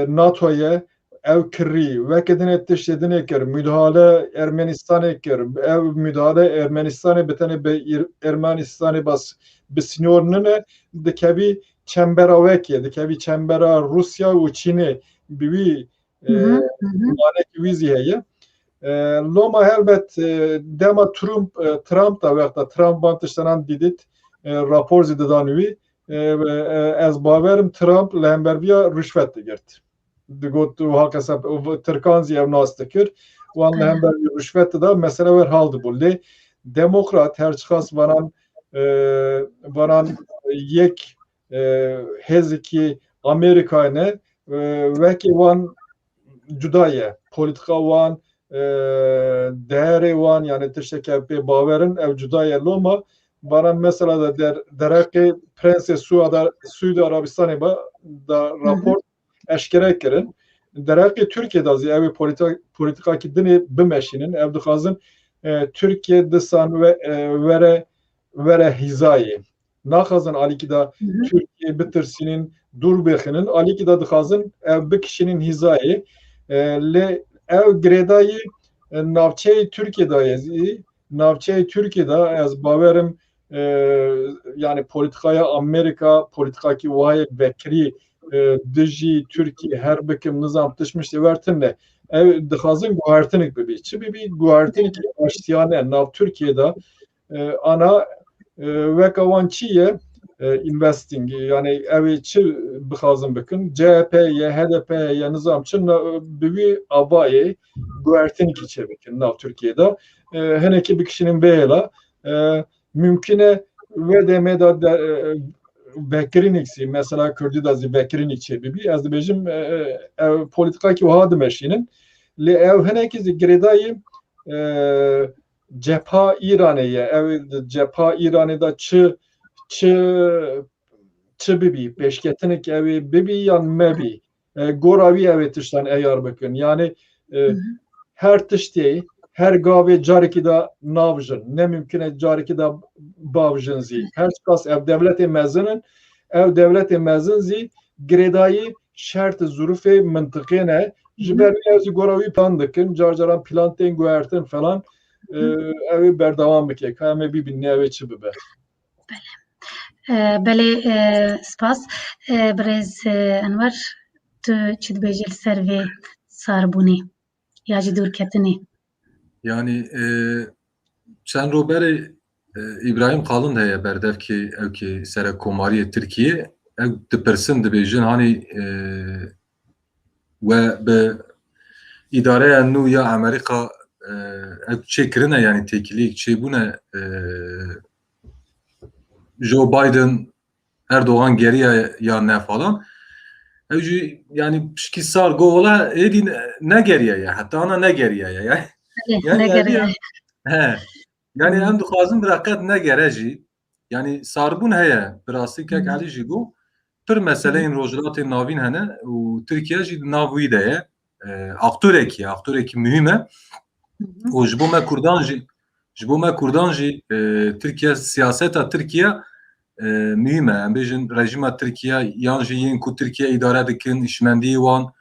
NATO'ya ev kiri vekedin etişedin eker müdahale Ermenistan eker ev müdahale Ermenistan'ı bitene be Ermenistan'ı bas bisniyornene dikebi çembera vekye dikebi çembera Rusya ve Çin'e bibi manek viziyeye loma helbet dema Trump da vekta Trump bantışlanan didit rapor zidadanvi ez baverim Trump lehemberbiya rüşvet digert digot hakesa Türkan ziyev nas dikir wan lehemberbiya rüşvet da mesele ver haldı buldi demokrat her çıkas varan yek heziki Amerika'ne veki wan cudaye politika wan değeri wan yani teşekkür baverin ev cudaye loma bana mesela da dereki Prenses Suudi Arabistan'ı da rapor eşkere kirin. Dereki Türkiye'de azı evi politika ki dini bimeşinin ev dixazın Türkiye disan ve vere hizayı. Naxazın aliki da Türkiye bitirsinin durbexinin aliki da dixazın ev bir kişinin hizayı le ev gredayı navçeyi Türkiye'de az baverim yani politikaya Amerika politikaki vay bekri diji Türkiye her bikim nizam tışmıştı vertinle ev dixazın guartinik bir guartinik aştiyane nav Türkiye'de ana ve kavançiye investing yani evi çi bixazın bikin CHP'ye HDP'ye nizam için bir avayı guartinik içe bikin nav Türkiye'de heneki bir kişinin beyla mümküne ve demeda Bekriniksi mesela Kürdü Bekriniksi bibi az bejim politika ki vaad meşinin le ev heneki gredayı cepha İran'ye ev cepha İran'da çı bibi peşketinik evi bibi yan mebi goravi evet işten eyar bakın yani her tişteyi her gave cariki da navjın ne mümkün cariki da bavjın zi her çıkas ev devleti mezin zi gredayı şart zurufe mıntıkine ji ber ez gora wî plan dikin, carcaran plan tên guhertin falan, ew ê berdewam bike. Ka em ê bibînin ew ê çi bibe. Belê spas. Birêz Enwer, tu çi dibêjî li ser vê sarbûnê ya jî dûrketinê? Yani çend roberê İbrahim Kalın heye berdevkê ew kê sere Komariyê Tirkiye ew dipirsin dibêjin hanî we bi îdareya nû ya Amerîka ew çêkirine yani têkiliyek çêbûne Joe Biden Erdoğan geriye ya ne falan. Ew jî yani pişkî sar gola êdî ne geriye ya hatta ana ne geriye ya yani Ne gerek? he yani em dixwazin bir qet negere jî yani sarbûn heye bi rastî kek Elî jî got pir meseleyên rojhilatên navîn hene û Tirkiye jî di nav wî de ye aktûrekî mühim e û ji bo me Kurdan jî Tirkiye siyaseta Tirkiye mühim e em bêjin rejima Tirkiye yan jî yên ku Tirkiye îdare dikin îşmendiyê wan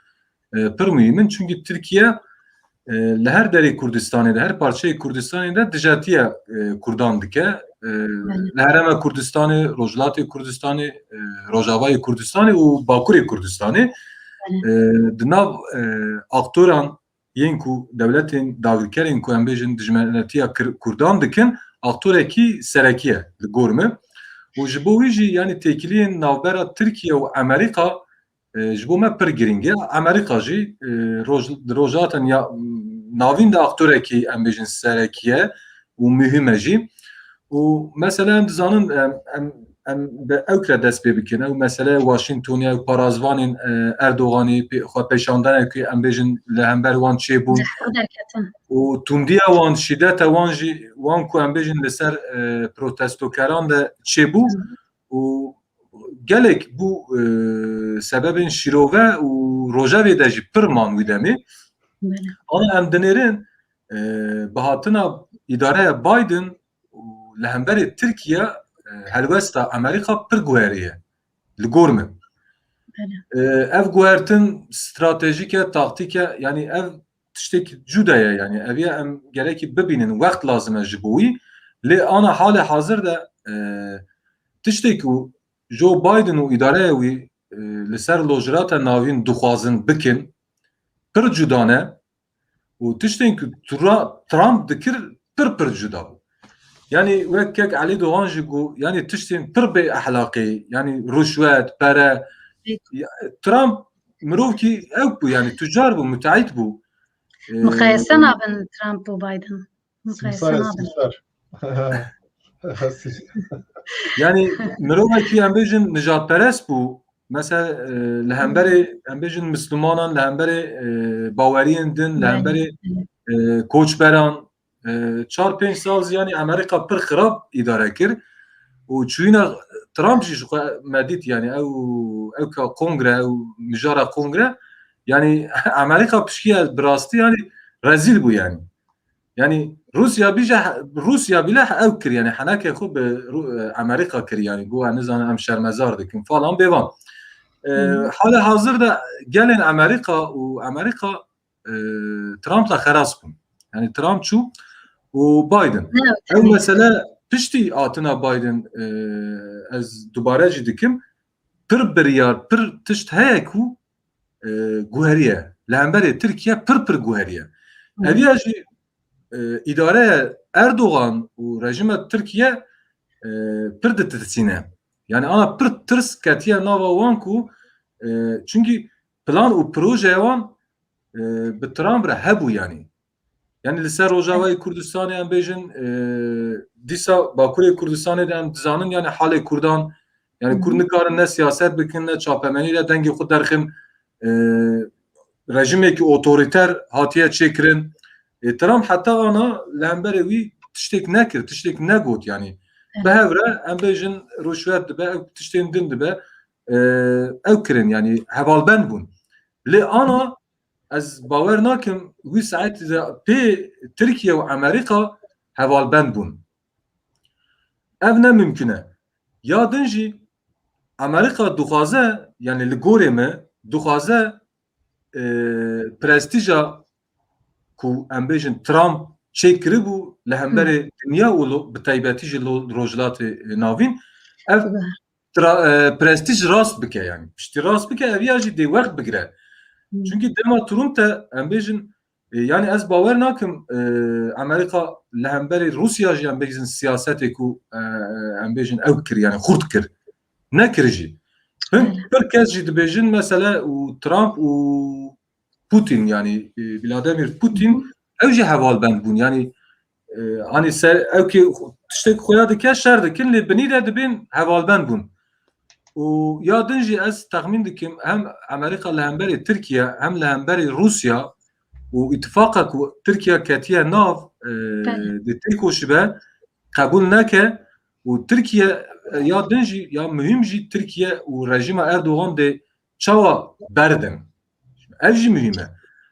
pir mühim in çünkü Tirkiye li her derê Kurdistanê de her parçeyê Kurdistanê de dijatiya Kurdan dike li herêma Kurdistanê Rojhilatê Kurdistanê Rojavayê Kurdistanê û Bakurê Kurdistanê di nav aktoran yên ku dewletên dagirkerên ku em bêjin dijmenetiya Kurdan dikin aktorekî serekî ye li gor me û ji bo wî jî yani têkiliyên navbera Tirkiye û Amerîka ji bo me pir giring e Amerîka jî di rojhatan ya navîn de aktorekî em bêjin serekî ye û mühim e jî û mesela em dizanin em bi ew kire dest pê bikin ew meseleya Washingtonê ew parazvanên Erdoganî xwe pêşandanekî em bêjin li hember wan çêbûn û tundiya wan şîdeta wan jî wan ku em bêjin li ser protestokeran de çêbû û gelek bû sebebên şîrove û rojevê de jî pir man wî demê ana em dinêrin bi hatina îdareya Biden û li hemberê Tirkiye helwesta Amerîka pir guherî ye li gor min ev guhertin stratejîk e taktîk e yani ev tiştekî cuda ye yani ev ye em gerekî bibînin wext lazim e ji bo wî lê ana halê hazir de tiştekî û Joe Biden û îdareya wî li ser lojirata navîn dixwazin bikin pir cuda ne û tiştên ku Trump dikir pir cuda bû yani wek kek Elî Doğan jî got yani tiştên pir bê ehlaqî yani ruşwet pere Trump mirovkî ew bû yani tüccar bû müteahhit bû Mukayese nabin Trump û Biden mukayese nabin yani mirovekî em bêjin nijadperest bû mesela li hemberê em bêjin Müslümanan li hemberê baweriyên din li hemberê koçberan 4-5 sal yani Amerîka pir xirab îdare kir û çûyîna Trump jî ji xwe medît yani ew ka kongre ew mijara kongre yani Amerîka pişkiye bi rastî yani rezîl bû yani Rusya bile ew kir yani henekê xwe bi Amerîka kir yani got nizanin em şermezar dikin falan bêvan halê hazir de gelên Amerîka û Amerîka Trumpla xeras bûn yani Trump çû û Biden ew mesele piştî hatina Biden ez dubare jî dikim pir biryar pir tişt heye ku guheriye li hemberê Tirkiye pir guheriye eviya jî îdareya Erdogan û rejima Tirkiye pir ditirsîne yani ana pir tirs ketiye nava wan ku çünkü plan û proje wan bi Trump re hebû yani li ser Rojavayê Kurdistanê em bêjin dîsa Bakurê Kurdistanê de em dizanin yani halê Kurdan yani Kurd nikarin ne siyaset bikin ne çapemenî de dengê xwe derxin rejimekî otorîter hatiye çêkirin Trump heta ana li hemberê wî tiştek nekir tiştek negot yani bi hev re em bêjin ruşvet dibe ew tiştên din dibe ew kirin yani hevalbend bûn lê ana ez bawer nakim wî saetî de pê Tirkiye û Amerîka hevalbend bûn ev ne mümkün e ya din jî Amerîka dixwaze yani li gorê me dixwaze prestija ku em bêjin Trump çêkiri bû li hemberê dinya û bi taybetî ji rojhilatê navîn ev prestij rast bike yani. Piştî rast bike ev ya jî dê wext bigire. Çünkü dema Trump te em bêjin yani ez bawer nakim Amerika li hemberê Rusya jî em bêjin siyasetê ku em bêjin ew kir yani xurt kir. Nekir jî. Bir kes jî dibêjin mesela û Trump û Putin yani Vladimir Putin ew jî hevalbend bûn yani hani ew ki tiştek xuya dike şer dikin lê binî de dibên hevalbend bûn. û ya din jî ez texmîn dikim hem Amerika li hemberê Tirkiye hem li hemberê Rusya û îtifaka ku Tirkiye ketiye nav di têkoşibe qebûl neke û Tirkiye ya din jî ya mühim jî Tirkiye û rejima Erdogan dê çawa berdin. Ev jî mühim e.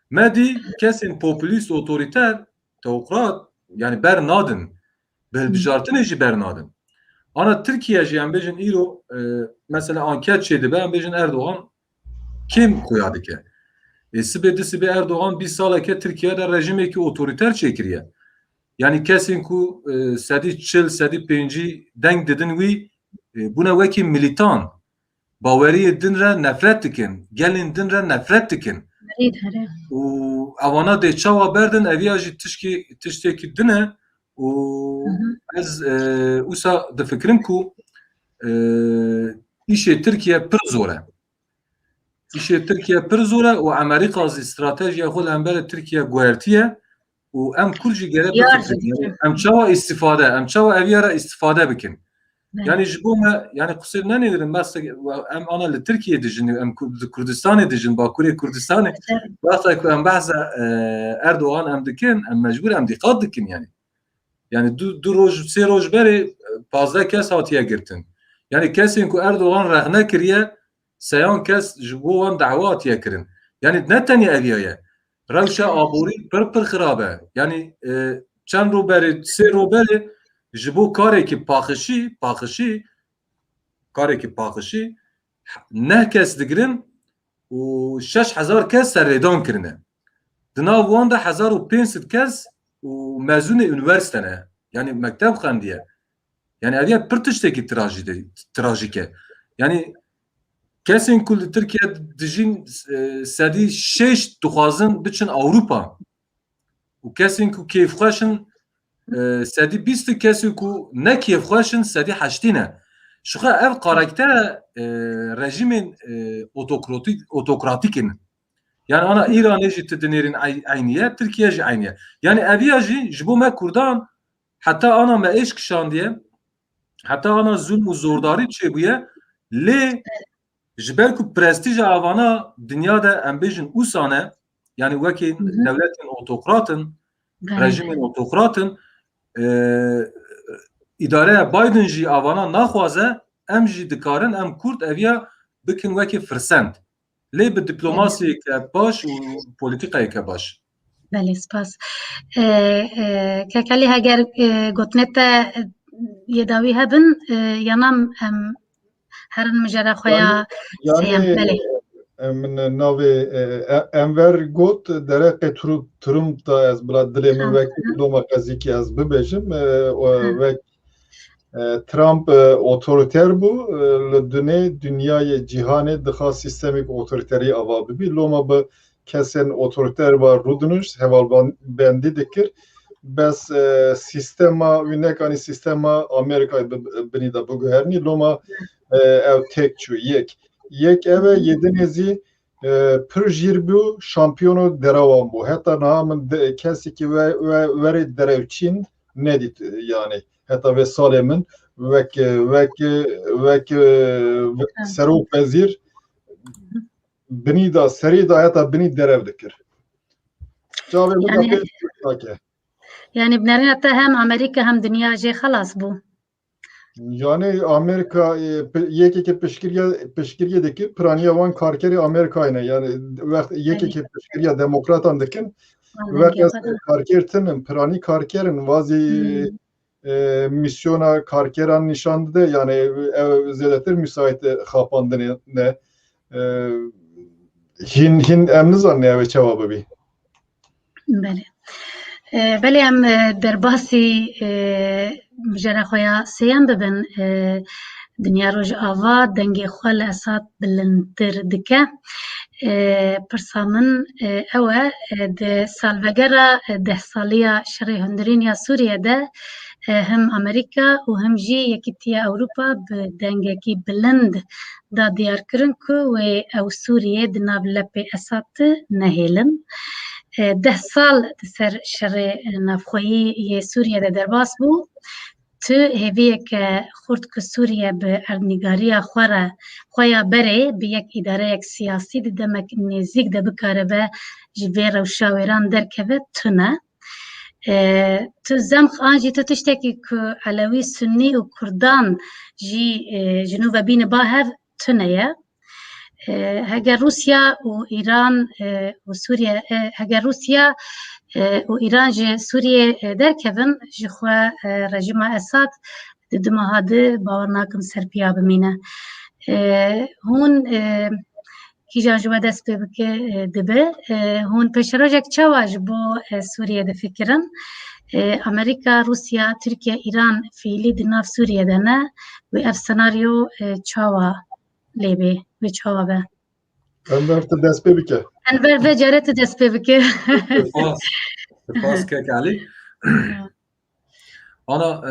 Me dî kesên popülîst, otoriter, teokrat yani ber nadin. Bi hilbijartinê jî ber nadin. Ana Tirkiye jî em bêjin îro mesela anket çê dibe em bêjin Erdogan kim xuya dike? Sibê di sibê Erdogan 20 saleke Tirkiyede rejimekî otoriter çêkiriye. Yani kesên ku sedî çil, sedî pêncî deng didin wî bûne wekî militan. Baweriyê din re nefret dikin. Gelên din re nefret dikin. û evana dê çawa berdin eviya jî tiştekî din e û ez wisa difikirim ku îşê Tirkiye pir zor e. İşê Tirkiye pir zor e û Amerîka zî stratejiya xwe li hemberê Tirkiye guhertiye û em kur jî gere bifikirin. Em çawa îstîfade, em çawa eviya re îstîfade bikin. Yani ji bo me yani qusêr nenêdirin mesela em ana li Tirkiye dijin em Kurdistanê dijin Bakurê Kurdistanê wexta ku em behsa Erdogan em dikin em mecbûr em dîqat dikin yani. Yani du roj sê roj berê 15 kes hatiye girtin. Yani kesên ku Erdogan rehne kiriye seyan kes ji bo wan da'wa hatiye kirin. Yani ne tenê eviya ye. Rewşa aborî pir xirab e. Yani çend ro berê sê ro berê ji bo karekî paxişî neh kes digirin û 6000 kes serrêdan kirine. Di nav wan de 1500 kes û mezûnê üniversite ne. Yani mekteb xendiye. Yani eviya pir tiştekî trajîk e. Yani kesên ku li Tirkiye dijîn sedî 6 dixwazin biçin Ewropa û kesên ku kêfxweşin sedî 20 kesê ku ne kêfxweşin sedî 8 ne. Şixe ev karaktera rejimên otokratik in. Yani ana İranê jî tu dinêrîn eyniye, Tirkiye jî eyniye. Yani eviya jî ji bo me Kurdan heta ana me êş kişandiye, heta ana zulm û zordarî çêbûye lê ji ber ku prestîja avana dünya de em bêjin wisa ne yani wekî devletên otokratin, rejimên otokratin îdareya Biden jî avana naxwaze em jî dikarin em Kurd eviya bikin wekî firsend. Lê bi diplomasiyeke baş û polîtîkayeke baş. Belê spas. Kekelî heger gotinê te yêdawî hebin yana em herin mijara xwe ya belê. Min navê Enver got dereqê Trump da ez bila dilê min wekî doma qezîkî ez bibêjim wek Trump otoriter bû li dunê dünyayê cîhanê dixa sîstemek otoriterî ava bibî loma bi kesên otoriter wa rûdiniş hevalbendî dikir bes sîstema wî nekanî sîstema Amerîkayê binî de biguhernî loma ev tek çû yek ev e yedinê zî pir jîr bû şampiyonu derawan bû heta niha min kesekî werê derewçîn nedît yani heta vê salê min wek serokvezîr binî da serî da heta binî derev dikir. Yani binêrîna te hem Amerîka hem dünya jê xelas bû. Yani Amerika yekeke peşkiriye dikir piraniya wan karkerê Amerikayê ne yani yekeke peşkiriya demokratan dikin wek ez karkertinim piranî karkerin vazî misyona karkeran nîşan dide yani ev zêdetir müsait xapandinê ne هین ام نزانه اوه چوابه بی بله بله ام درباسی بجره خویا سیان ببن دنیا روژ آوا دنگی خوال اسات بلندتر دکه پرسامن اوه ده سالوگره 10 سالیا شری هندرین یا سوریه ده هم امریکا و هم جی یکیتیا اوروپا به دنگکی بلند دا دیار کرن که و او سوریه دناب لپی اسات نهیلن 10 سال سر شر نافخویی یه سوریه ده درباس بو تو هیویه که خورد که سوریه به ارنگاری خویا بره به یک اداره یک سیاسی ده دمک نزیک ده بکاره به جویر و شاوران درکوه تو نه تو زمخ آنجی تو تشتکی که علوی سنی و کردان جی جنوب بین باهر تو نه هگر روسیا و ایران و سوریه هگر روسیا و ایران جه سوریه درکوین جه خواه رژیم اساد دما هاده باور ناکم سرپیا بمینه هون کی جانجوه دست بکه دبه هون پشراجک چواج بو سوریه ده فکرن امریکا روسیا ترکیه ایران فعلی دناف سوریه ده نه و اف سناریو چوا لیبه و چوا به انور تو دست بکه انور و جارت دست بکه سپاس که علی انا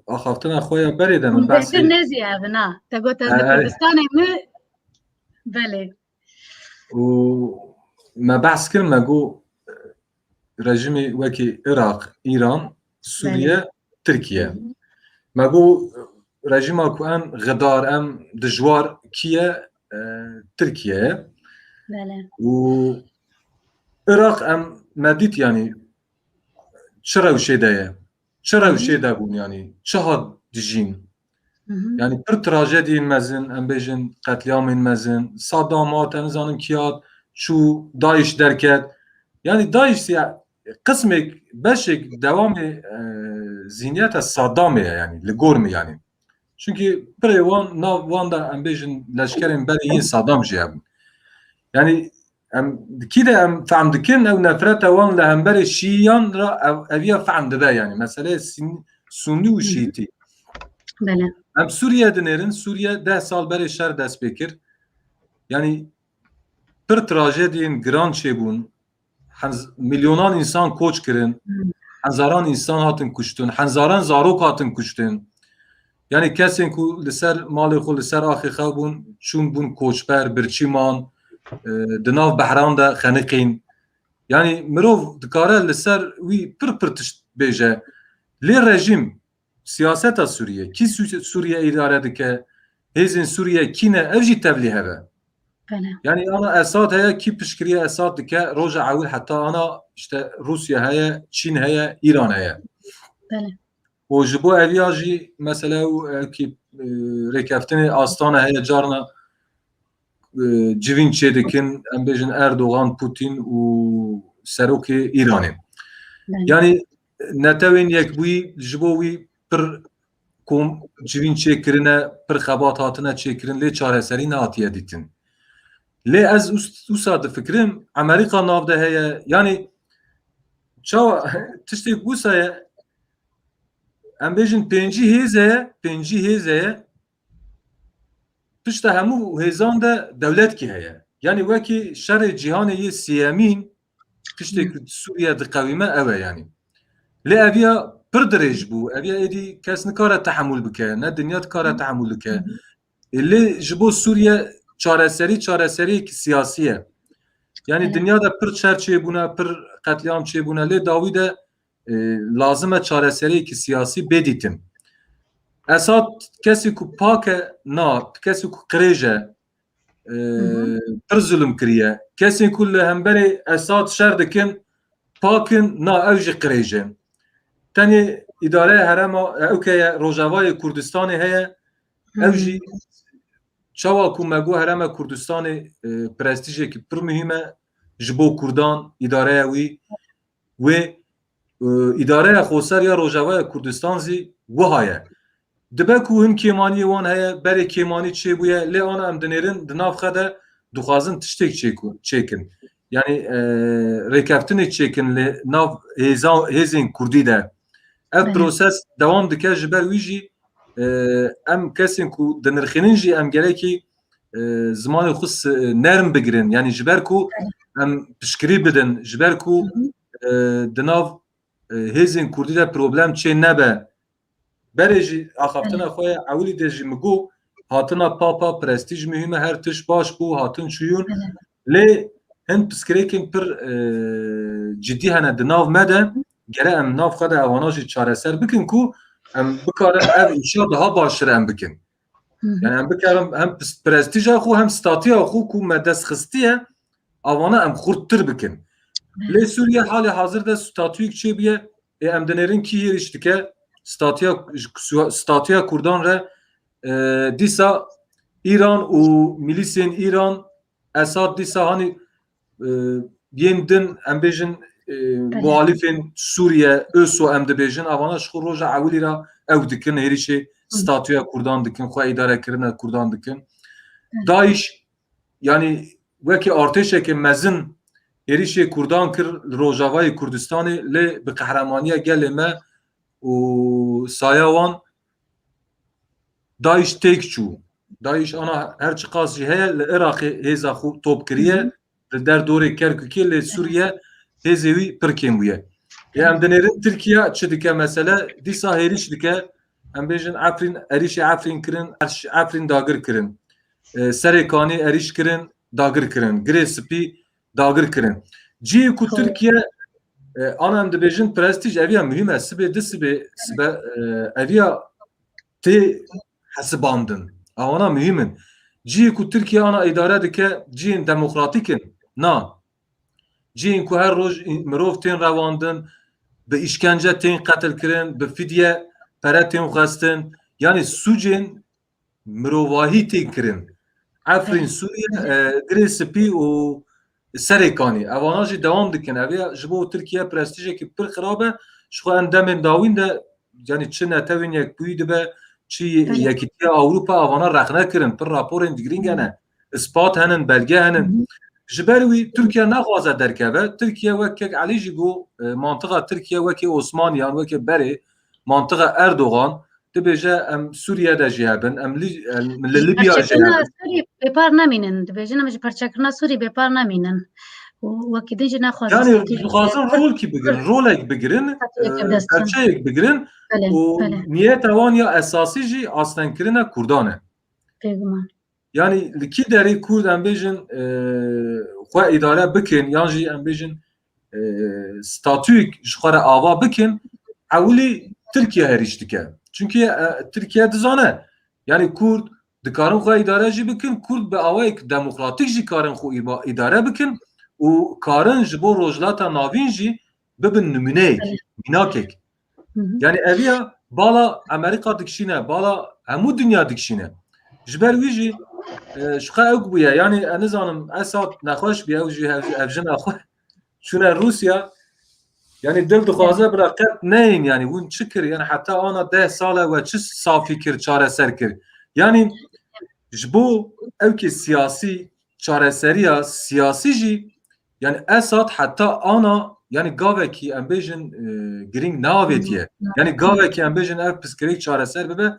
اخافتنا خویا بریدم من بهتر نزی اونا تا گوت از کردستان مو بله و ما بحث کرد مگو رژیم وکی عراق ایران سوریه ترکیه مگو رژیم کو ام غدار ام دجوار کیه ترکیه بله و عراق ام مدید یعنی چرا وشه ده بون yani چه ها dijin yani bir trajedi mezin em bejin qetliamên mezin Saddam em zanin kiyat çû Daesh derket yani Daesh ya qismek beşek devamê zihniyeta Saddam'e yani li gor mi yani çünkü pirê wan nav wan da em bejin leşkerên berê yên Saddam jî hebûn yani em dikî de em fehm dikin ew nefreta wan li hemberê Şîyan ra eviya fehm dibe yani meselê Sunni û Şîîtî بله em Sûriye dinêrin Sûriye 10 sal berê şer dest pê kir yani pir trajediyên giran çêbûn milyonan însan koç kirin hezaran însan hatin kuştin hezaran zarok hatin kuştin yani kesên ku li ser malê xwe li ser axê xew bûn çûn bûn koçber birçîman di nav behran de xeniqîn yani mirov dikare li ser wî pir tişt bêje lê rejim siyaseta Sûriye kî Sûriye îdare dike hêzên Sûriye kîne ev jî tevlî hebe yani ana Esad heye kî piştgiriya Esad dike roja ewil heta ana işte Rusya heye Çîn heye İran heye û ji bo eviya jî mesela kî rêkeftinê astana heye carna civîn çê dikin em bêjin Erdogan Putin û serokê İranê yani netewên yekbûyî ji bo wî pir kom civîn çêkirine pir xebat hatine çêkirin lê çareserî nehatiye dîtin lê ez wisa difikirim Amerîka nav de heye yani çawa tiştê wisa ye em bêjin pêncî hêz heye pişta hemû hêzan de dewletkî heye yani wekî şerê cîhanê yê siyemîn tiştê ku Sûriye diqewîme ew e yani lê eviya pir dirêj bû eviya êdî kes nikare tehemûl bike ne dinya dikare tehemûl bike lê ji bo Sûriye çareseriyekî siyasî ye yani dinya de pir şer çêbûne pir qetliam çêbûne lê dawî de lazim e çareseriyekî siyasî bêdîtin Esad kesî ku pak e na kesî ku qirêj e pir zulm kiriye kesên ku li hemberê Esad şer dikin pakin na ew jî qirêj e tenê îdareya herêma ew heye Rojavayê Kurdistanê heye ew jî çawa ku me got herêma Kurdistanê prestîjekî pir muhîm e ji bo Kurdan îdareya wî wê îdareya Xweseriya Rojavaya Kurdistan zî wiha ye dibe ku hin kêmaniyê wan heye berê kêmanî çêbûye lê ana em dinêrin di nav xwe de duxwazin tiştek çêkin. Yani rêkeftinê çêkin li nav hêzên Kurdî de. Ev proses devam dike ji ber wî jî em kesên ku dinirxînin jî em gelekî zimanê xwe nerm bigirin. Yani ji ber ku em piştgirî bidin, ji ber ku di nav hêzên Kurdî de problem çê nebe. Berê jî axaftina xwe ye ewilî de jî min got hatina papa prestîj mühim e, her tiş baş bû hatin çûyûn lê hin piskirêkên pir ciddî hene di nav me de gere em nav xwe de evana jî çareser bikin ku em bikarin ev îşa daha baştir em bikin. Yani em bikarin hem prestîja xwe hem statiya xwe ku me dest xistiye evana em xurttir bikin. Lê Sûriye halê hazir de statûyek çêbûye em dinêrin kî hêrîş dike statiya Kurdan re dîsa İran û milîsên İran Esad dîsa hani yên din em bêjin muhalifên Sûriye ÖSO em dibêjin evana ji xwe roja ewilî ra ew dikin hêrîşê statiya Kurdan dikin xwe îdarekirina Kurdan dikin. Daeş yani wekî artêşekê mezin hêrîşê Kurdan kir li Rojavayê Kurdistanê lê bi qehremaniya gelê me û saya wan Daeş têk çû. Daeş ana her çi qas jî heye li Iraqê hêza xwe top kiriye li derdorê Kerkûkê lê Sûriye hêzê wî pir kêm bûye. Em dinêrin Tirkiye çi dike mesele dîsa hêrîş dike em bêjin Efrîn êrişê Efrîn kirin Efrîn dagir kirin. Serê Kanî êrîş kirin dagir kirin. Girê Spî dagir kirin. Ciyê ku Tirkiye ana em dibêjin prestîj eviya mühim e sibê di sibê eviya tê hesibandin. Ewana mühimin. Ciyê ku Tirkiye ana îdare dike ciyên demokratîkin. Na. Ciyên ku her roj mirov tên rewandin, bi işkence tên qetil kirin, bi fidye pere tên xwestin. Yani sucên mirovahî tên kirin. Efrîn Sûriye, Girê Spî û Serê Kanî. Evana jî dewam dikin. Ev ji bo Tirkiye prestîjekî pir xirab e. Ji xwe em demên dawîn de yani çi netewên yekbûyî dibe çi Yekîtiya Ewropa evana rexne kirin. Pir raporên digirîng hene. Ispat henin, belge henin. Ji ber wî Tirkiye naxwaze derkeve. Tirkiye wekek Elî jî got mantıqa Tirkiye wekî Osmaniyan, wekî berê mantıqa Erdogan dibêje em Sûriye'de jî hebin, em li Libya jî hebin. Sûrî bêpar nemînin. Dibêjin em ji perçekirina Sûrî bêpar nemînin. Wekî din jî naxwaze Yani dixwazin rolekî bigirin, rolek bigirin, perçeyek bigirin û niyeta wan ya esasî jî astenkirina Kurdan e. Yani li kî derê Kurd em bêjin xwe îdare bikin yan jî em bêjin statûyek ji xwe re ava bikin, ewilî Tirkiye hêrîş dike. Çünkü Tirkiye dizane. Yani Kurd dikarin xwe îdare jî bikin, Kurd bi awayek demokratîk jî karin xwe îdare bikin û karin ji bo rojhilata navîn jî bibin numûneyek, mînakek. Yani eviya bala Amerîka dikişîne, bala hemû dinya dikişîne. Ji ber wî jî ji xwe ew bûye. Yani ez nizanim Esad nexweş bûye ew jî ev jina xwe çûne Rusya. Yani dil dixwaze bila qet neyin yani hûn çi kir yani heta ana 10 sal ve çi safî kir çareser kir. Yani ji bo evkê siyasî çareseriya siyasî jî yani Esad heta ana yani gavekî em bêjin girîng navêtiye. Yani gavekî em bêjin ev piskirêk çareser bibe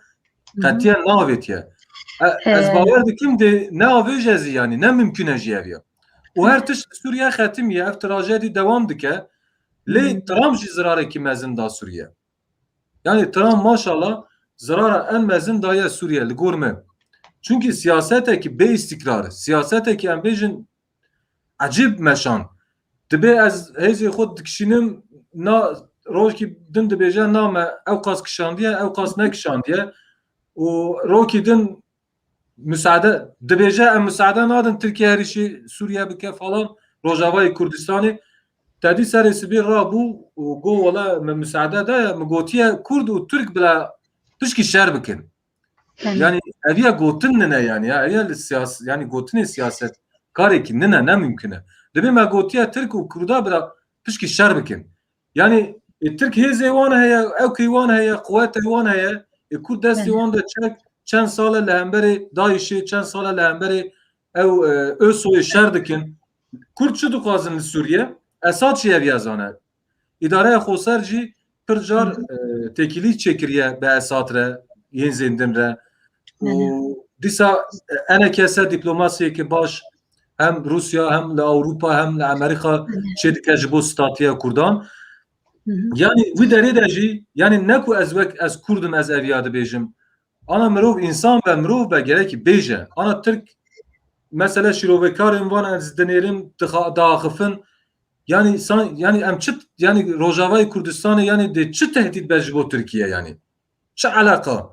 qetiyen navêtiye. Ez bawer dikim de ne avêje zî yani ne mümkün e jî ev ya. û her tişt Sûriye xetimiye ev trajedî dewam dike. Lê Trump jî zirarekî mezin da Sûriye. Yani Trump maşallah zirara en mezin daye Sûriye li gor me. Çünkü siyasetekî bê istikrar, siyasetekî em bêjin ecîb meşan. Dibe ez hêzê xwe dikişînim na rojkî din dibêje na me ew qas kişandiye, ew qas nekişandiye û rokî din müsaade dibêje em müsaade nadin Tirkiye herîşî Sûriye bike falan Rojavayê Kurdistanê tedî serê sibê rabû û got wala me müsaade daye me gotiye Kurd û Türk bila pişkî şer bikin. Yani eviya gotin nine yani ya eviya siyaset yani gotinê siyaset karekî nine ne mümkün e. Dibe me gotiye Türk û Kurda bila pişkî şer bikin. Yani Türk hêzê wan heye, ewkê wan heye, quwetê wan heye, Kurd destê wan de çend sal e li hemberê Daişê, çend sal e li hemberê ew ÖSO'yu şer dikin Kurd çi dixwazin li Sûriye Esad çi ev yazane İdareya Xweser jî pir car tekilî çêkiriye bi Esad re yên zêndin re û dîsa enekese dîplomasiyekî baş hem Rusya hem li Awropa hem li Amerîka çê dike ji bo statiya Kurdan yani wî derê de jî yani ne ku ez wek ez Kurdim ez ev ya dibêjim ana mirov insan ve mirov be gerekî bêje ana Türk mesela şîrovekarên wan ez dinêrim diaxifin yani yani em çi yani Rojavayê Kurdistanê yani de çi tehdit be ji bo Tirkiye yani çi alaka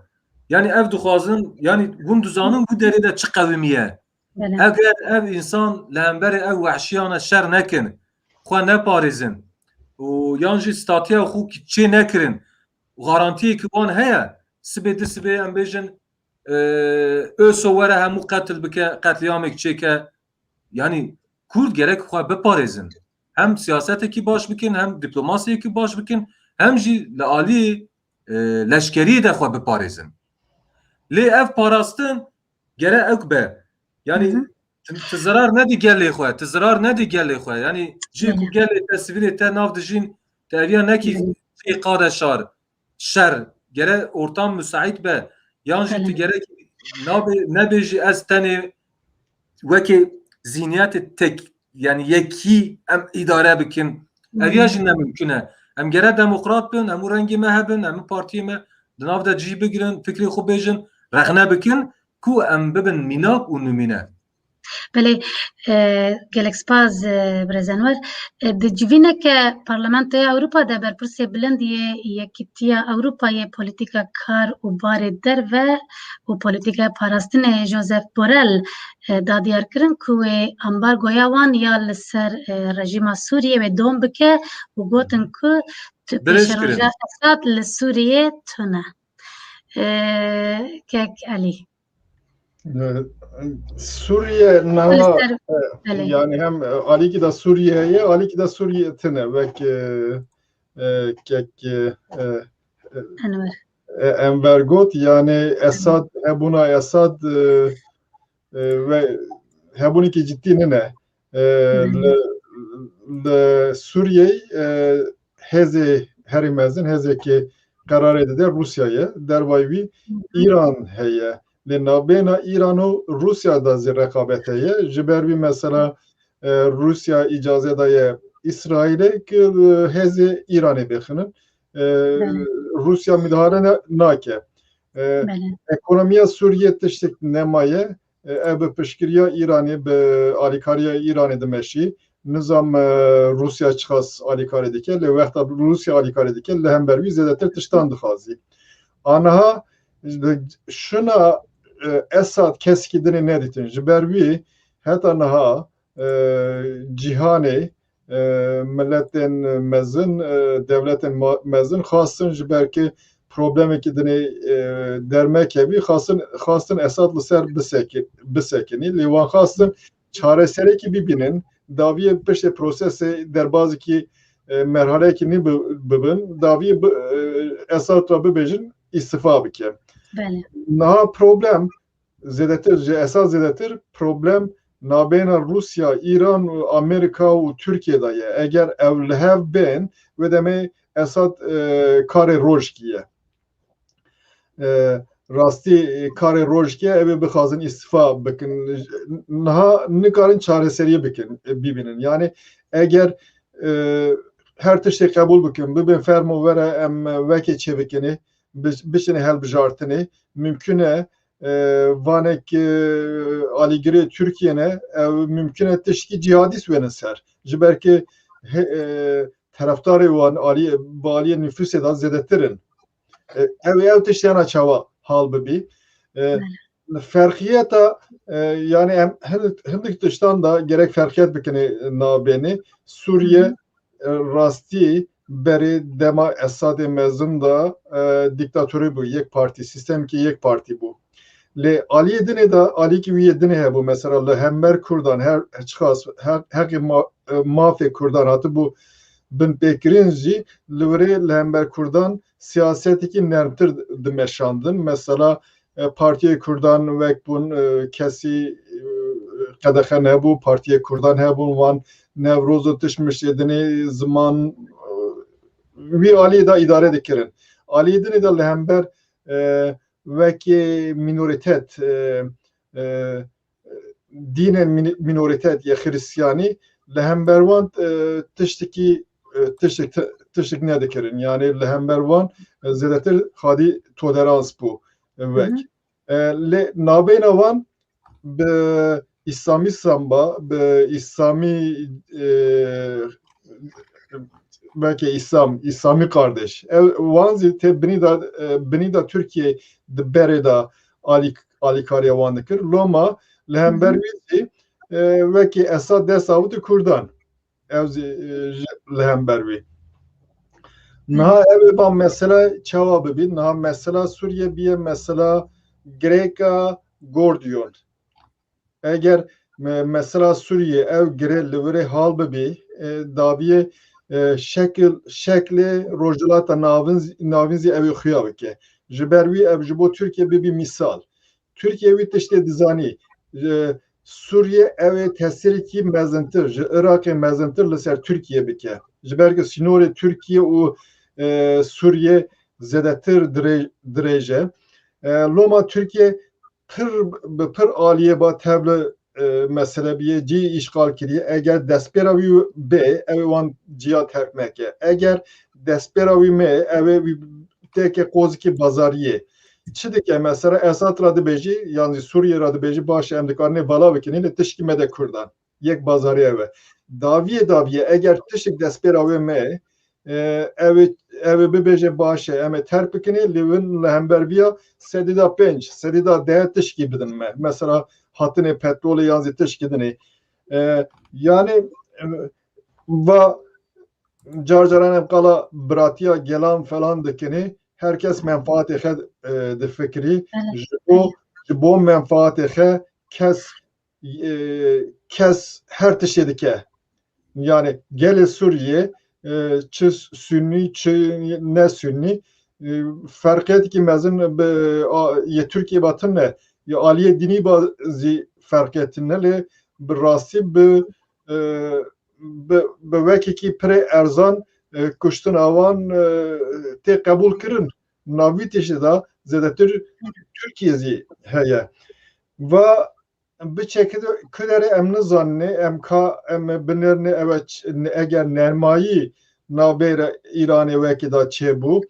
yani ev dixwazin yani hûn dizanin bu derê de çi qewimiye eger ev insan li hemberê ev wehşiyana şer nekin xwe neparêzin û yan jî statiya xwe çê nekirin garantiyekî wan heye sibê di sibê em bêjin ÖSO were hemû qetil bike qetliyamek çêke yani Kurd gerek xwe biparêzin hem siyasetekî baş bikin hem diplomasiyekî baş bikin hem jî li aliyê leşkeriyê de xwe biparêzin lê ev parastin gere ew be yani ti zirar nedî gelê xwe ti zirar nedî gelê xwe yani jî ku gelê te sivîlê te nav dijîn te eviya nekî qade şer gere ortam müsait be yan jî ti gerek nebêjî ez tenê wekî zihniyetê tek yani yekî em îdare bikin eviya jî nemimkün e em gere demokrat bin hemû rengî me hebin hemû partiyê me di nav de cî bigirin fikrê xwe bêjin rexne bikin ku em bibin mînak û numîne Belê gelek spas Birezenwer di civîneke Parlamentoya Ewropa de berpirsê bilindiyê Yekîtiya Ewropayê polîtîka kar û barê derve û polîtîka parastinê Josep Borrell dadiyar kirin ku wê ambargoya wan ya li ser rejîma Sûriyê wê dom bike û gotin ku pêşeroja Esad li Sûriyê tune kek Elî Suriye naha yani hem aliki da Suriye'ye aliki da Suriye tine ve kek envergot yani Esad buna Esad ve hebuni ki ciddi ne Suriye heze herimezin heze ki karar eder Rusya'ya dervayvi İran heye Nabena İran û Rusya da zî rekabeteye ji ber vî mesela Rusya icazê daye İsraîlê ki hêzê İranê bixinin Rusya müdahale nake ekonomiya Sûriye tiştek nemaye ev bi piştgiriya İranê bi alîkariya İranê dimeşî nizam Rusya çiqas alîkarê dike li wexta Rusya alîkarê dike li hember wî zêdetir tiştan dixwazî anaha şuna Esad keskidini ne ditin ji ber wî heta niha cîhanê milletên mezin devletên mezin xwastin ji ber ki problemekî dinê dermekevî xwastin Esad li ser bisekînî lê wan xwastin çareserekî bibînin daviyê piştê prosesê derbazekî merhaleyekî nî bibin daviyê Esad ra bibêjin îstifa bike Naha problem zedetir, esas zedetir problem nabena Rusya, İran, Amerika û Türkiye'de ye. Eğer evlihev ben ve deme Esad kare rojkiye. Rastî karê rojkiye ev bixwazin îstifa bikin. Niha nikarin çareseriye bikin bibînin. Yani eğer her tiştê qebûl bikin, bibin fermo were em wekê çêbikinî bişine helbijartinê mümkün e vanek alîgirê Türkiye'ne mümkün e tiştî cihadîst wenin ser. Ji ber ki taraftarê wan aliyê nüfusê da zêdetirin. Ev tiştiyana çawa hal bibî. Ferxiyeta yani em hindik tiştan da gerek ferxiyet bikine nabênê Suriye rastî berê dema Esadê mezin da diktatörü bu yek parti sistem ki yek parti bu. Lê aliyê dinê da alîkî wî dinê hebu mesela li hember Kurdan her çiqas herkê mafê Kurdan hatı bu bin pêkirin jî li wirê li hember Kurdan siyasetekî nermtir dimeşandin mesela Partiye Kurdan wek bûn kesî قدخه نبو پارتی کردان هبون وان نوروز تشمش یدنی زمان وی آلی دا اداره دکرن آلی دنی دا لهمبر وکی مینوریتت دین مینوریتت یا خریستیانی لهمبر وان تشتک ندکرن یعنی لهمبر وان زیادتر خادی تولرانس بو وک نابین وان به İslami samba, İslami belki İslami kardeş. Vanzi te beni da Türkiye de bereda Ali Karyavan dikir. Loma lehember vizi belki Esad desavutu Kurdan. Evzi lehember vi. Naha ev ban mesela cevabı bir. Naha mesela Suriye bir mesela Greka Gordiyon. Eğer mesela Suriye ev girelli vere hal bebi daviye şekli rojulata navinzi evi xuyavı ke. Jibervi ev jibo Türkiye bir misal. Türkiye vi teşte dizani Suriye ev tesiri ki mezentir, Irak'e mezentir leser Türkiye bike. Jiberge sinore Türkiye o Suriye zedetir derece. Loma Türkiye pır aliye ba teble meselebiye ci işgal kiriye eğer desperavi be evan cihat terkmeke eğer desperavi me eve teke kozki bazariye çidike mesela Esad radıbeji yani Suriye radıbeji baş emdikarne bala vekini teşkimede Kurdan yek bazariye ve daviye eğer teşik desperavi me ev bebeje başı eme terpikini livin lehemberbiya sedida penç sedida değetiş gibidin me mesela hatine petrolü yazıtış gidini yani va carcaran kala bratiya gelan falan dikini herkes menfaati he de fikri bu menfaati he kes her tişedike yani gele Suriye çı Sünni çı ne Sünni fark et ki mezun ye Türkiye batın ne ya aliye dini bazı fark ettinler bir rasti bir veki ki pre erzan kuştun avan te kabul kırın navit işte da zedetir Türkiye'zi heye ve bir şekilde külere emni zanne emka binerne evet eğer nermayı nabere İran'e veki da çebu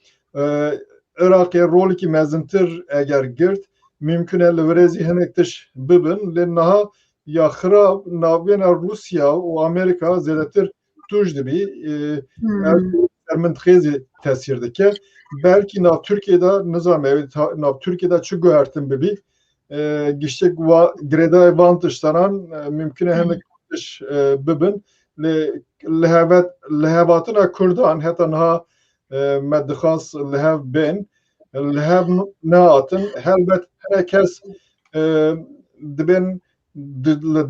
Irak'e rol ki mezintir eğer girt mümkün elle verezi henektiş bibin lennaha yaxra nabena Rusya o Amerika zedetir tujdibi ermentxezi tesirdeki belki nav Türkiye'de nizam evet nav Türkiye'de çu göhertin bibi giştek greda avantajlanan mümkün henektiş bibin lehevatına Kurdan hatta medxas lehev ben lehev naatın helbet herkes dibin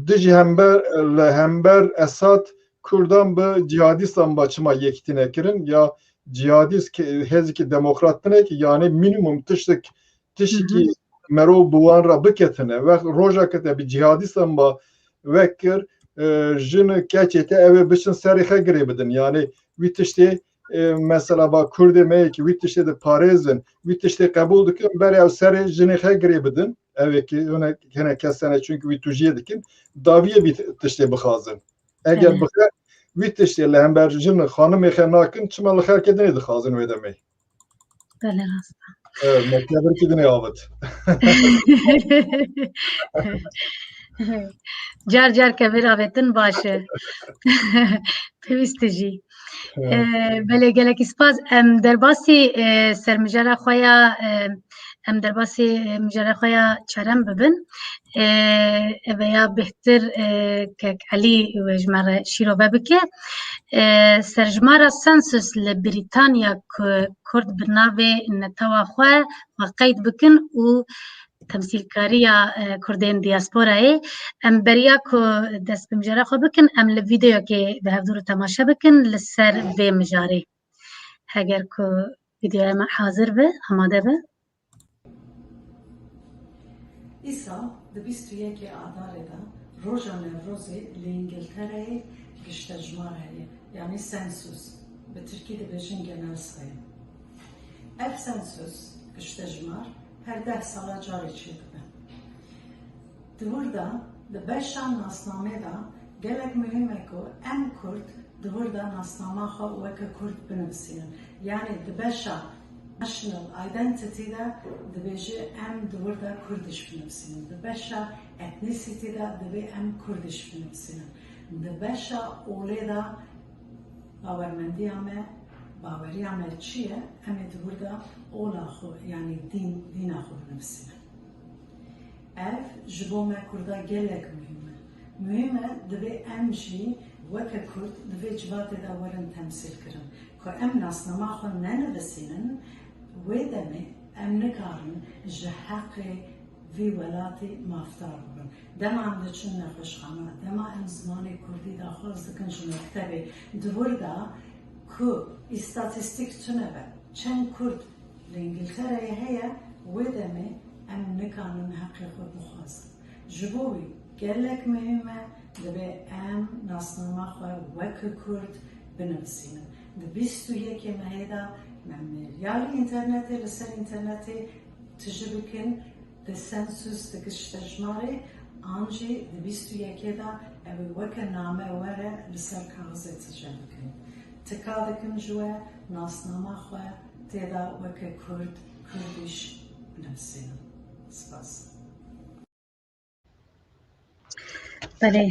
dici hember Esad Kurdan bu cihadistan başıma yektine kirin ya cihadist hezki demokratine ki yani minimum tişki mero buvanra biketine ve rojakete bir cihadistan ba vekir jin keçete eve biçin serihe girebidin yani vitişte mesela bak Kurdeme ki vitişte de Pariz'in vitişte kabul dikin beri seri jinihe girebidin evet ki ona gene kesene çünkü vitujiye dikin daviye vitişte bixazın eğer bu vitişte lehember jin hanım exenakin çımalı herkedine dixazın ve demek Bele rasta. evet mekteber ki dine avet car kevir avetin başı pevistici bele gelek ispas em derbasi sermijara xoya em derbasi mijara xoya çarem bibin veya behtir kek Ali vejmar şirove bike serjmara census li Britanya Kurd binave netawa xwe ve qeyd bikin û temsilkariya Kurdên diasporayê em beriya ku dest bi mijara xwe bikin em li vîdeoyekê bi hevdûr temaşe bikin li ser vê mijarê heger ku vîdeoya me hazir be amade be İsa di 21 Adarê de روجا نوروزی لإنجلترا گشتجمار هي يعني سنسوس بتركي دبجين جنال صغير اف سنسوس گشتجمار her 10 sala cari çekme. Dvorda dbesha nasname da gelek mühim eko em Kurd dvorda nasnama xwe weke Kurd binivîsînin. Yani dbesha national identity da dibêje em dvorda Kurdiş binivîsînin. Dbesha ethnicity da dibê em Kurdiş binivîsînin. Dbesha olê da bawermendiya me باوریه me چیه؟ همه دورده اولا خو یعنی دینا خو بنفسینه. ev ji bo me Kurda gelek mühime divê em jî weke Kurd divê civatê de werin temsîl kirin. Ku em nasnama xwe nenivîsînin, wê demê em nikarin ji heqê vî welatê mafdar bibin. Dema em diçin nexweşxana, dema em zimanê Kurdî de xwaz dikin ji mektebê. Divirda ku istatistik tunebe çend Kurd li İngiltere'ye heye wê demê em nikanin heqê xwe bixwazin. Ji bo wî gelek mühim e divê em nasnama xwe weke Kurd binivîsînin. Di 21 mehê de me miryarî internetê li ser internetê tije bikin di sensus di giştejmarê an jî di 21 de ew ê weke name were li ser kaxizê tije bikin. Tika dikim ji we nasnama xwe têda weke Kurd Kurdiş binivîsînin. Spas. بله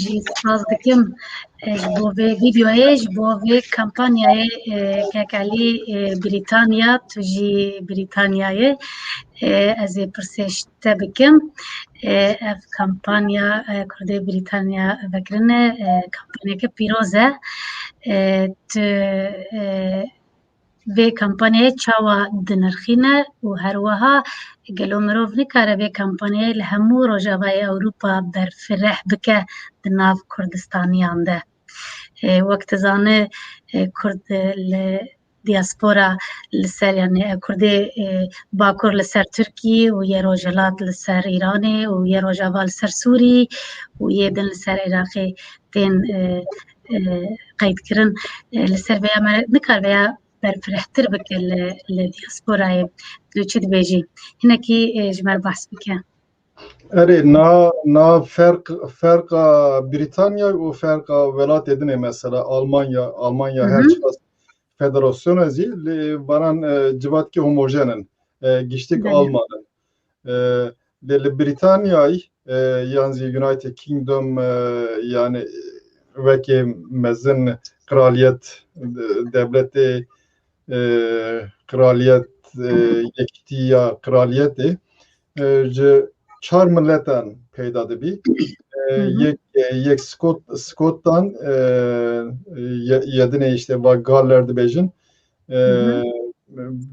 جی سپاس دکم بو وی ویدیوی بو وی کمپانیای ککالی بریتانیا تو جی بریتانیای از پرسش تبکم اف کمپانیا کرده بریتانیا بکرنه کمپانیا که پیروزه تو وی کمپانیای چاوا دنرخینه و هر وها گلو مروف نکاره وی کمپانیای لهمو روجاوای اوروپا برفرح بکه دناف کردستانیان ده وقت زانه کرد دیاسپورا لسر یعنی کردی باکور لسر ترکی و یه روجلات لسر ایرانی و یه روجاوا لسر سوری و یه دن لسر عراقی تین قید کرن لسر ویا نکار ویا برفرحتر بکه لدیاسپورای لوچید بیجی هنکی جمر بحث بکه اره نا فرق بریتانیا و فرق ولات edine mesela Almanya her çıkaz federasyon ezi baran civatki homojenen giştik Almanın Britanya'yı yani United Kingdom yani veki mezin kraliyet devleti kraliyet yektiya kraliyeti çar milletten peyda debi yek Skot'tan yedine işte bak Galler'de bejin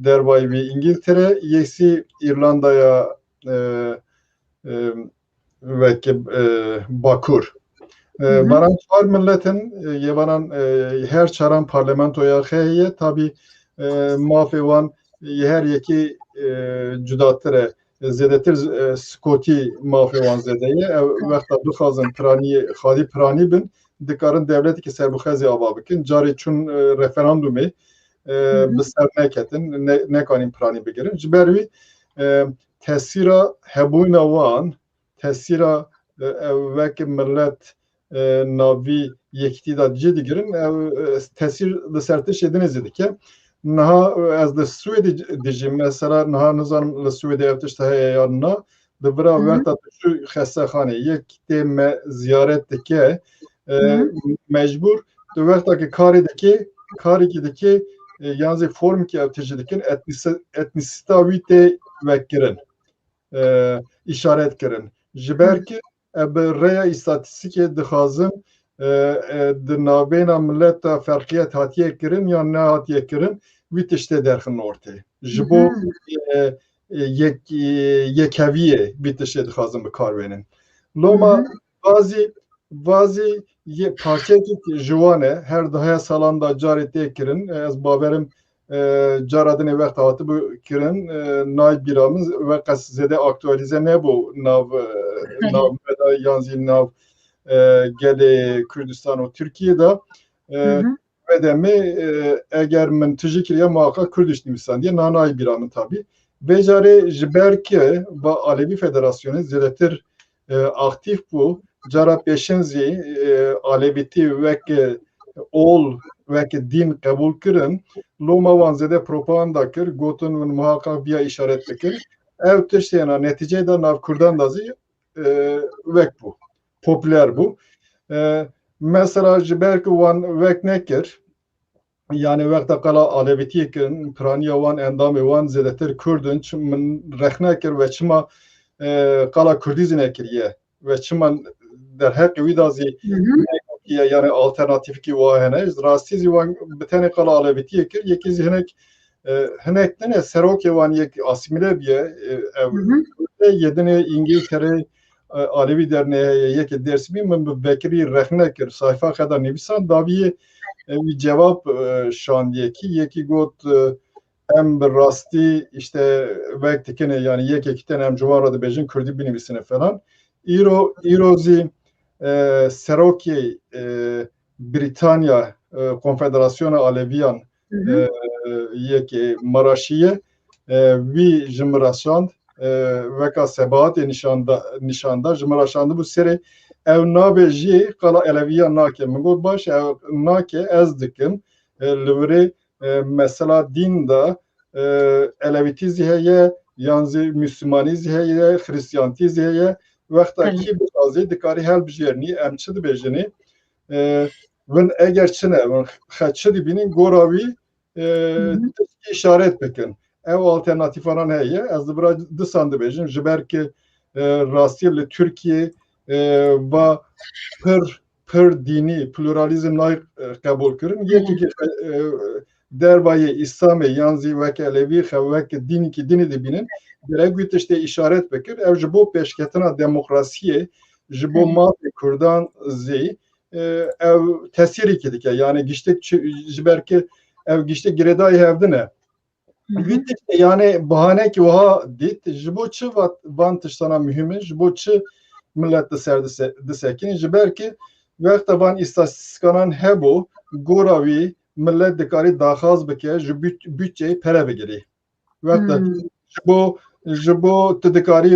dervay ve İngiltere yeksi İrlanda'ya veki Bakur baran çar milletin yevanan her çaran parlamentoya heye tabi mafevan her yeki cüdatere zedetir Skoti mafevan zedeye vekta bixazın prani xadi prani bin dikarin devleti ki serbuxezi ava bikin cari çun referandumu biser neketin nekanin prani bigirin cibervi tesira hebuyna wan tesira veki millet navi yekti da cidigirin tesir de sertiş ediniz dedik ki naha az da Suedi dijim mesela naha nizam la Suedi yaptışta yanına da bira vekta şu xestaxane yek te ziyaret ki mecbur da vekta ki kariki yani form ki yaptırıcıdikin etnisitavite vekirin işaret kirin jiber ki برای استاتستیک دخازم دنابینا ملت فرقیت هاتیه کرن یا نه هاتیه کرن وی تشته درخن ortaya. جبو یکویه وی تشته دخازم بکار بینن. لوما bazı parça ki juvane her daha salanda carete kirin az baverim caradını vekta hatı bu kirin nay biramız ve kasizede aktualize ne bu nav navmeda yanzi nav gelê Kurdistan û Tirkiyeyê ve de mi eğer min tijî kiriye muhakkak Kurdiş nivîsan diye nanayî bîra min tabii. Vê carê ji ber ke Alevi Federasyonu zêdetir aktif bû, cara pêşin zî Alevîtî weke ol weke din qebûl kirin, loma wan zêde propaganda kir, gotin min muhakkak biya işaret bikir. Ev tiştêna neticeyê de nav Kurdan da zî wek bû, popüler bû. Mesela ji ber ku wan wek nekir, yani wekta qala Alevîtiyê kirin, piraniya wan endamê wan zêdetir Kurdin, min rex nekir ve çima qala Kurdî zî nekiriye ve çima derheqê wî da zî yani alternatifî wa hene, rastî zî wan bi tenê qala Alevîtiyê kir, yekî zî hinek ne serokê wan yek asimîle biye, yedinê İngiltere Alevi Derneği yekê Dêrsimî min bi vekirî rex nekir, sayfa xeda nivîsan daviyê bir cevap şandiyeki yeki got em bir rastî işte vek dikine yani yekê tane em civara dibêjin Kurdî binivîsine falan. Îro zî serokê Britanya Konfederasyona Aleviyan yekê Maraşiye wî ji min reşand veka sebahatê nîşanda ji min reşandı bû serê ev nabê jî qala Aleviyan nake. Min got baş ev nake ez dikim li wirê mesela din da Alevîtî zî heye yan zî Müslümanî zî heye, Xristiyantî zî heye. Wexta kî bixwazê dikarî helbijêrnî em çi dibêjinê win eger çi ne win xe çi dibînin gora wî işaret bikin. Ev alternatîfanan heye ez dibira disan dibêjim ji ber ki rastî li Türkiye ve pir dini pluralizm nay qebûl kirin yekî derbayê İslamê yan zî weke Alevî xe weke dinîkî dinî dibînin direk wî tiştê işaret bikir ev ji bo pêşketina demokrasiyê ji bo mafê Kurdan zî ev tesîrîkê dike yani giştek ji ber ki ev giştek girêdayê hevdine wî tiştê yani bahanekî wiha dît ji bo çi van tiştana mühim e ji bo çi millet di ser disekînin ji ber ki wexta van îstatîstîkanan hebû gora wî millet dikarî daxwaz bike ji bütçeyê pere bigirî. Wexta ji bo tu dikarî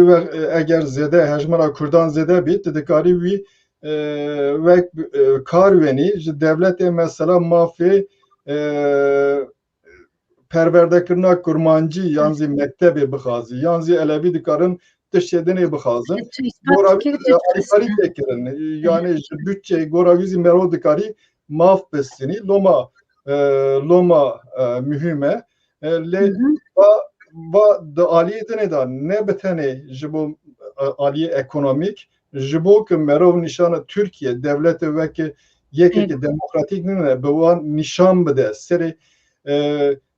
eger zêde hejmara Kurdan zêde bî tu dikarî wî wek kar wenî ji devletê mesela mafê perwerdekirina kurmancî yan zî mektebê bixwazî yan zî Alevî dikarin tiştêdinê bixwazin gora alîkarî têkirin yani ji bütçeyê gora wî zî merov dikarî maf bistînî loma mühim e lê di aliyê dinê de ne bi tenê ji bo aliyê ekonomîk ji bo ku merov nîşana Türkiye devletê wekî yekekî demokratîk nine bi wan nîşan bide serê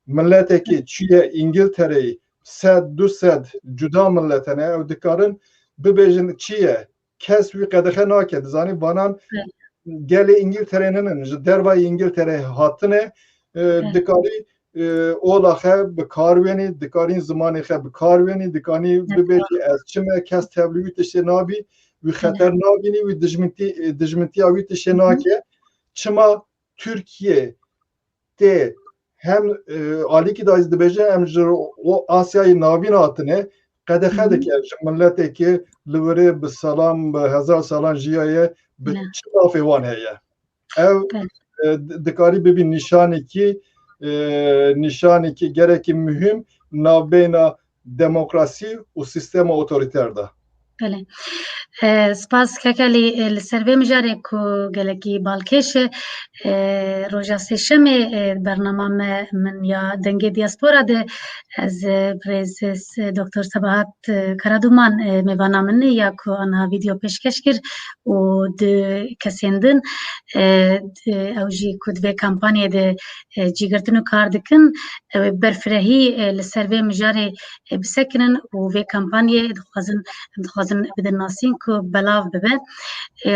milletekî çiye İngiltereyê 100-200 cuda millet hene ew dikarin bibêjin çiye kes wî qedexe nake dizanî banan gelê İngiltere'nin ji derbayê İngiltere hatine dikarî ola xe bi kar wenî dikarîn zimanê xe bi kar wenî dikanî bibêjî ez çime kes tevlî wî tiştê nabî wî xeter nabînî wî dijmintiya wî tiştê nake çima Türkiye tê hem alîkî da ez dibêje em ji Asyayê navîn hatine qedexe dike ji milleteke li wirê bi salan bi hezar salan jiyayê bi çi mafê wan heye ev dikarî bibî nîşanekî gerekî mühim navbêhna demokrasî û sistema otorîter de. Spas kekelî li ser vê mijarê ku gelekî balkêş e roja sêşemê bernama me min ya dengê diaspora de ez birêz Dr. Sabahat Karaduman mêvana min ya ku ana vîdeo pêşkeş kir û di kesên din ew jî ku divê kampanyê de cîgirtin û kar dikin ew ê berfirehî li ser vê mijarê bisekinin û vê kampanyê dixwazin bidin nasîn ku belav bibe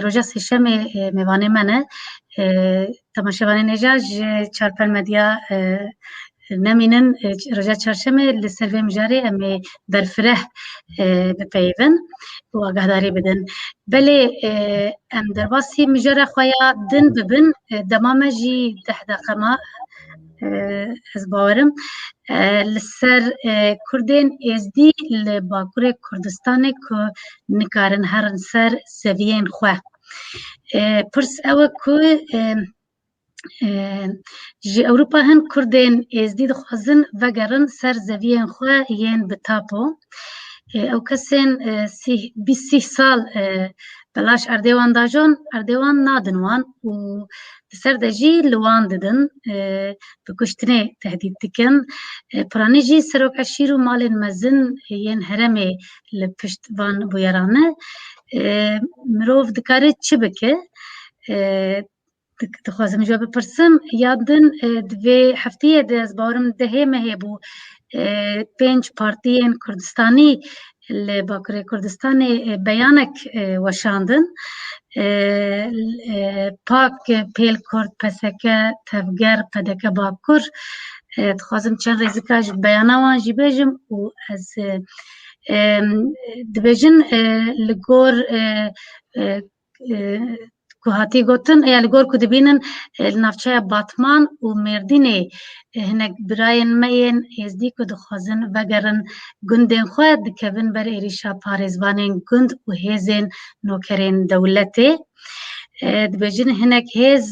roja sêşemê mêvanê me ne temaşevanên hêja ji Çarpel Medya nemînin roja çarşemê li ser vê mijarê em ê berfireh bipeyivin û agahdari bidin. Belê em derbasî mijara xwe ya din bibin, dema me jî 10 deqema ez bawerim li ser Kurdên êzdî li Bakurê Kurdistanê ku nikarin herin ser seviyên xwe. Pirs ew e ku ji Ewropa hin Kurdên êzdî dixwazin vegerin ser zeviyên xwe yên bi tapo. Ew kesên 20 sal belaş erdêwan dajon, erdêwan nadin wan û li ser de jî li wan didin, bi kuştinê tehdît dikin. Piranî jî serokeşîr û malên mezin yên herêmê li pişt van bûyeran e. Mirov dikare çi bike? Dixwazim ji we bipirsim, ya din di vê hefteyê de ez bawerim dehê mehê bû 5 partiyên Kurdistanî li Bakurê Kurdistanê beyanek weşandin. Pak, Pêl Kurd, PSK, Tevger, PDK Bakur. Dixwazim çend rêzika ji beyana wan jî bêjim û ez dibêjin li gor ku hatî gotin ya li gor ku dibînin li navçeya Batman û Mêrdînê hinek birayên me yên êzdî ku dixwazin vegerin gundên xwe dikevin ber êrîşa parêzvanên gund û hêzên nokerên dewletê. Dibêjin hinek hêz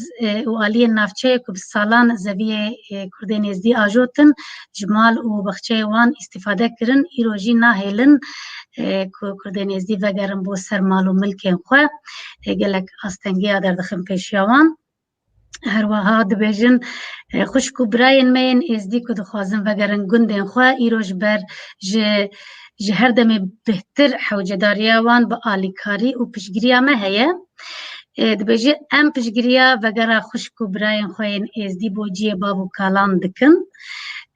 û aliyên navçeyê ku bi salan zeviyê Kurdên êzdî ajotin ji mal û bexçeyê wan îstîfade kirin, îro jî nahêlin ku Kurdên êzdî vegerin bo ser mal û milkên xwe. Gelek astengiya derdixin pêşiya wan. Her wiha dibêjin xwişk û birayên me yên êzdî ku dixwazin vegerin gundên xwe îro ji ber ji her demê bihtir hewcedariya wan bi alîkarî û piştgiriya me heye. Dibêje em piştgiriya vegera xwişk û birayên xwe yên êzdî bo ciyê bav û kalan dikin.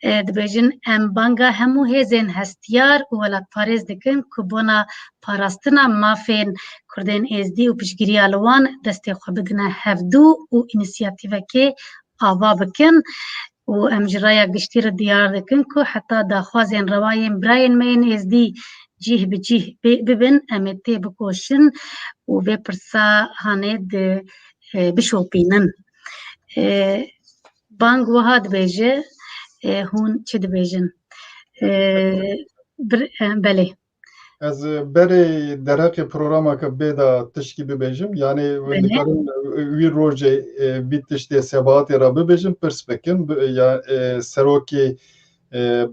Dibêjin em banga hemû hêzên hestiyar û welatparêz dikin ku bona parastina mafên Kurdên êzdî û piştgiriya li wan destê xwe bidine hevdû û înîsyatîvekê ava bikin û em ji raya giştî re diyar dikin ku heta daxwazên rewayên birayên me yên êzdî cih bi cih bibin, em ê tê bikoşin û vê pirsa hanê bişopînin. Bang wiha dibêje, hûn çi dibêjin? Belê. Ez berê derheqê programeke bêda tişkî bibêjim, yanî dikarim wî rojê vî tiştê sebahatê re bibêjim, pirs bikin. Serokê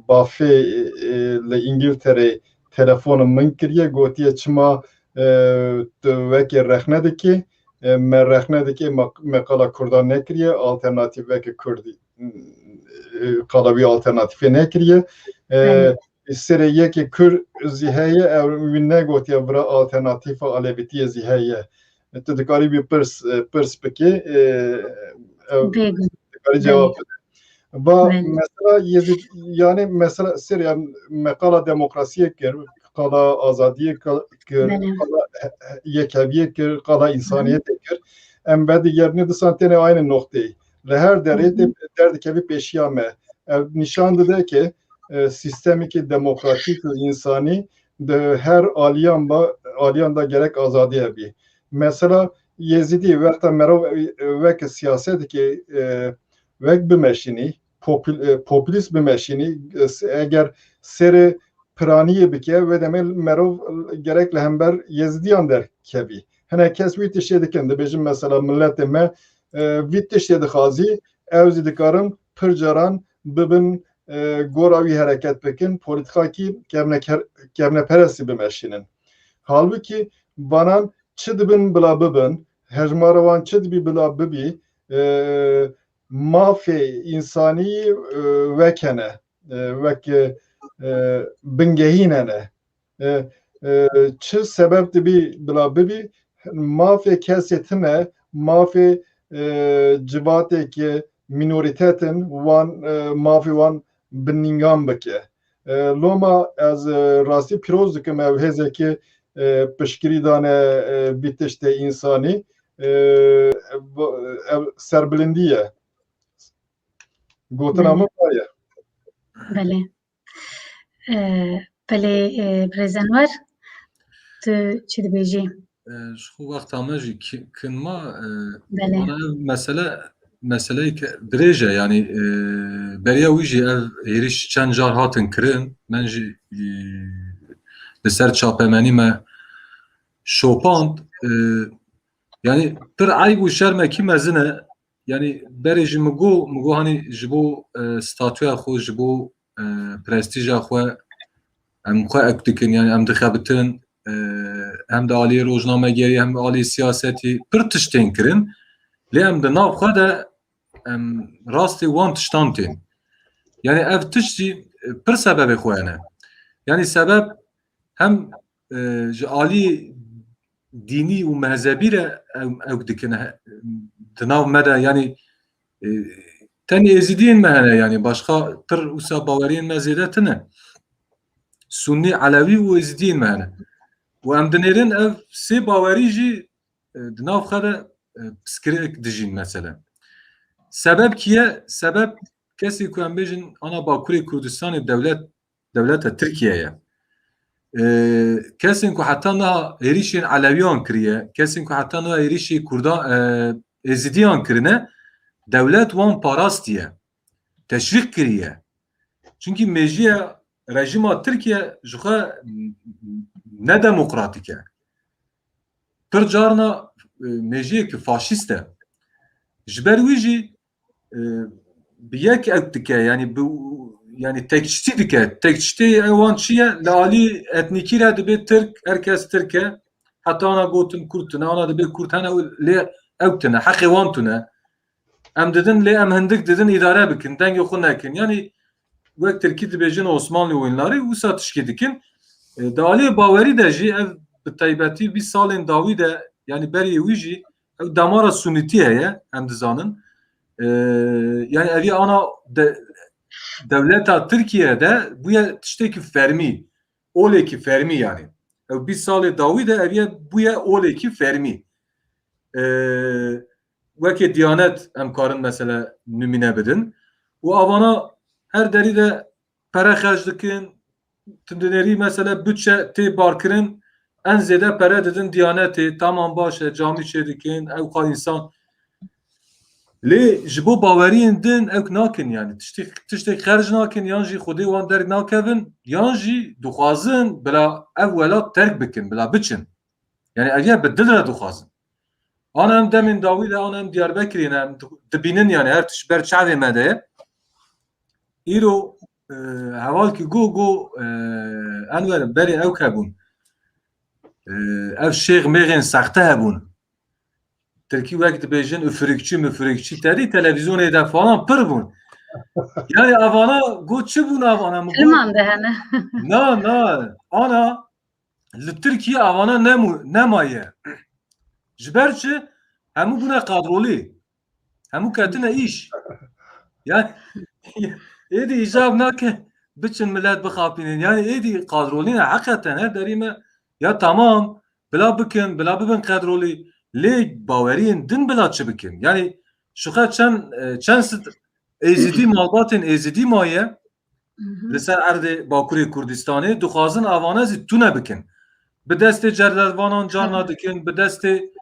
bafê li İngilterê telefonum min kiriye, gotiye çima wekê rexne dikê, me rexne dikê me qala Kurdan nekiriye, alternatîvekê Kurdî qala wî alternatîfê nekiriye. Serê yekê Kurd zî heye, ew wî negotiye vira alternatîfa alevîtiyê zî heye. Tu dikarî wî pirs bikê, dikarî cewab bide. Mesela yani mesela Seriya me qala demokrasiyê kir, qala azadiyê kir, qala yekeviyê kir, qala însaniyetê kir. Em vedigerînê disan tenê aynı nokteyê. Li her derê derdikevî pêşiya me. Ev nîşan dide ki sistemekî demokratîk û însanî di her aliyan da gerek azadî hebî. Mesela Yezîdî wexta merov wek siyasetekê wek bimeşînî, popülîst bimeşînî, eger serê piraniyê bike ve demê merov gerek li hember Yezîdiyan derkevî. Hinek kes wî tiştê dikin, dibêjin mesela milletê me vî tiştê dixwazî, ew zî dikarin pir caran bibin gora wî hereket bikin, polîtikakî kevneperestî bimeşînin. Halbuki vanan çi dibin bila bibin, hejmara wan çi dibî bila bibî, mafê însanî wek hene, wek bingehîn hene. Çi sebeb dibî bila bibî, mafê kesê tune, mafê civateke minoritetên wan mafê wan binîngan bike. Loma ez rastî pîroz dikim ev hêzekê piştgirî dane vî tiştê însanî, ev serbilindî ye. Gotina min var ye. بله بله برزنور تو چی دبیجی؟ خو وقت amajî kinma بله ana mesele ki dirêje yani beriya wî jî ev êriş çend car hatin kirin men jî li ser çapemenî me şopand yani pir eyb û şermekî mezin e yani berê jî min got hani ji bo statuya xwe ji bo prestîja xwe em xwe ek dikin yani em dixebitin hem de aliyê rojnamegerî hem de aliyê siyasetî pir tiştên kirin lê em di nav xwe de em rastî wan tiştan tên yani ev tişt jî pir sebebê xwe hene yani sebeb hem ji aliyê dînî û mezhebî re ew dikin di nav me de yani tenê êzîdiyên me hene yani başka pir wisa baweriyên me zêde tune Sunnî, Elewî û êzîdiyên me hene û em dinêrin ev sê bawerî jî di nav xwe de piskirêk dijîn mesele. Sebeb kî ye? Sebeb kesî ku em bêjin ana Bakurê Kurdistanê dewleta Tirkiye ye. Kesên ku heta niha êrişên Elewiyan kiriye, kesên ku heta niha êrişê Kurdan êzîdiyan kirine dewlet wan parastiye, teşvîq kiriye. Çünkü mejiya rejima Tirkiye ji xwe nedemokratîk e. Pir carna mejiyekî faşîst e. Ji ber wî jî bi yek ew dike yani tekçîtî dike. Tekçîtê wan çi ye? Li alî etnîkî re dibe Tirk, herkes Tirk e. Heta ana gotin Kurd tune, ana dibe Kurd hene lê ew tune, heqê wan tune. Em didin lê em hindik didin îdare bikin, dengê xwe nekin. Yani wek Tirkî dibêjin Osmanlî oyunlarî wisa tişkî dikin. Di aliyê bawerî de jî ev bi taybetî 20 salên dawî de yani berê wî jî ew demara Sunnîtî heye em dizanin. Yani evî ana dewleta Tirkiye'de bûye tiştekî fermî. Olekî fermî yani. Ew 20 salê dawî de eviye bûye olekî fermî. Wekê Diyanet em karin mesela nûmîne bidin û avana her derî de pere xerc dikin dinêrî mesela bütçe tê barkirin en zêde pere didin Diyanetê tamam baş e camî çê dikin ew xwe însan lê ji bo baweriyên din ew nakin yani tiştek xerc nakin yan jî xwedê wan derk nakevin yan jî dixwazin bila ev welat terk bikin bila biçin yani eviye bi dil re dixwazin ana em demên dawî de ana em Diyarbekirê ne em dibînin yani her tişt ber çavê me de ye îro hevalkî got Enver berê ew hebûn ev şêx mêxên sexte hebûn Tirkî wek dibêjin üfürükçü terî televizyonê de falan pir bûn yani avana got çi bûn avana Filman de hene na ana li Tirkiye avana nemaye ji ber çi hemû bûne kadrolî hemû ketine îş yani êdî îcab nake biçin millet bixapînin yani êdî kadrolîne heqeten her derî me ya tamam bila bikin bila bibin kadrolî lê baweriyên din bila çi bikin yani ji xwe çend êzîdî malbatên êzîdî maye li ser erdê Bakurê Kurdistanê dixwazin avana zî tune bikin bi destê cerlezvanan carna dikin bi destê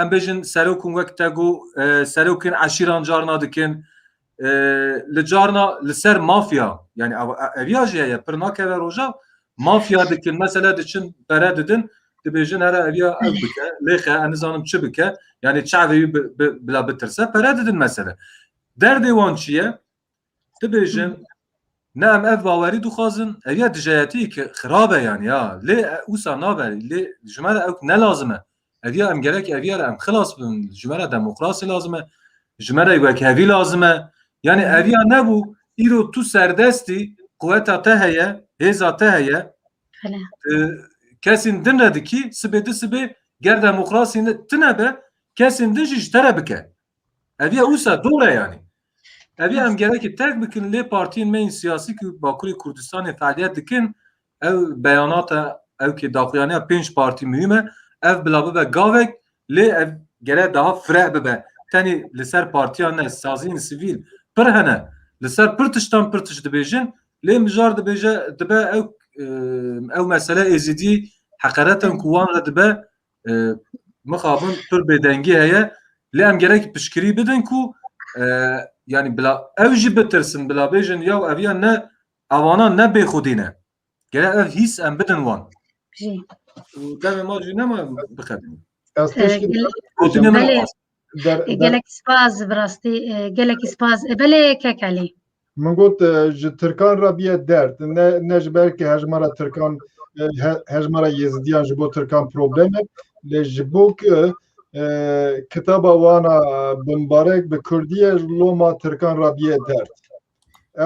em bêjin serokên wek te got serokên eşîran carna dikin li carna li ser mafya yani eviya jî heye pir nakeve roja mafya dikin mesela diçin pere didin dibêjin here eviya ev bike lêxe em nizanim çi bike yani çavê bila bitirse pere didin mesela derdê wan çi ye dibêjin ne em ev bawerî dixwazin eviya dijeyetî ki xirab e yani ya lê wisa nabe lê ji me re ew ne lazim e eviya em gerek eviya re em xilas bin ji me re demokrasî lazim e ji me re wekhevî lazim e yani eviya nebû îro tu serdestî quweta te heye hêza te heye kesên din re dikî sibê di sibê ger demokrasî tune be kesên din jî ji te re bike eviya wisa dor e yani eviya em gerekî terk bikin lê partiyên me yên siyasî ku Bakurê Kurdistanê fealiyet dikin ew beyanata ew kê daxuyaniya 5 partî mühim e ev bila bibe gavek lê ev gerek daha fireh bibe tenê li ser partiyan ne saziyên sivîl pir hene li ser pir tişt dibêjin lê mijar dibêje dibe ew mesele êzîdî heqeretin ku wan re dibe mixabin pir bêdengî heye lê em gerek piştgirî bidin ku yani bila ew jî bitirsin bila bêjin ya ev ya ne evana ne bêxudî ne gerek ev hîs em bidin wan demê ma jî nema bixebin gelek spaz birastî gelek spaz belê kekelî من گوت ji Tirkan re biye derd ne ji ber ki hejmara Tirkan hejmara Yezdiyan ji bo Tirkan probleme lê ji bo ku kitaba wana bimbarek bi Kurdiye loma Tirkan re biye derd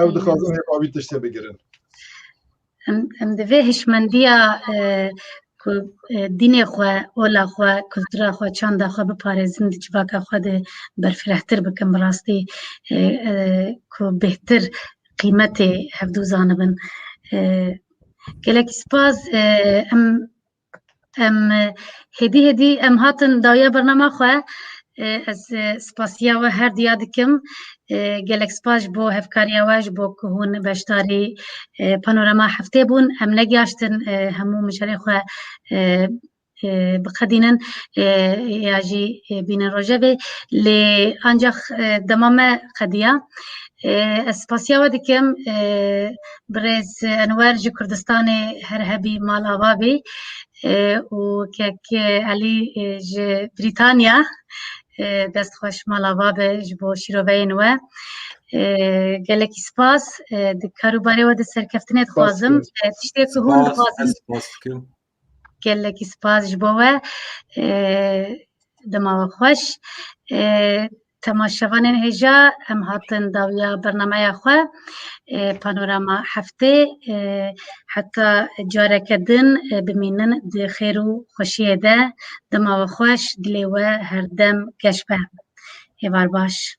ew dixwazin hêv avî tiştê bigirin em divê hişmendiya ku dînê xwe ola xwe kultura xwe çanda xwe biparêzin di civaka xwe de berfirehtir bikin bi rastî ku bêhtir qîmetê hevdû zanibin gelek spaz em hêdî em hatin dawiya bername xwe ez spasiya we her diya dikim gelek spas ji bo hevkariya we ji bo ku hûn beşdarî panorama heftê bûn em negihaştin hemû mijarê xwe biqedînin ya jî bînin rojevê lê ancak dema me qediya ez spasiya we dikim birêz Enwer ji Kurdistanê her hebî mal ava bê û kek Elî ji Brîtanya destxweş mal ava be ji bo şîroveyên we gelekî spas di karûbarê we di serkeftinê dixwazim tiştê ku hûn dixwazin gelekî spas ji bo we dema we xweş temaşevanên hêja em hatin dawiya bernameya xwe panorama heftê heta careke din bimînin di xêr û xweşiyê de dema we xweş dilê we her dem geş be êvar baş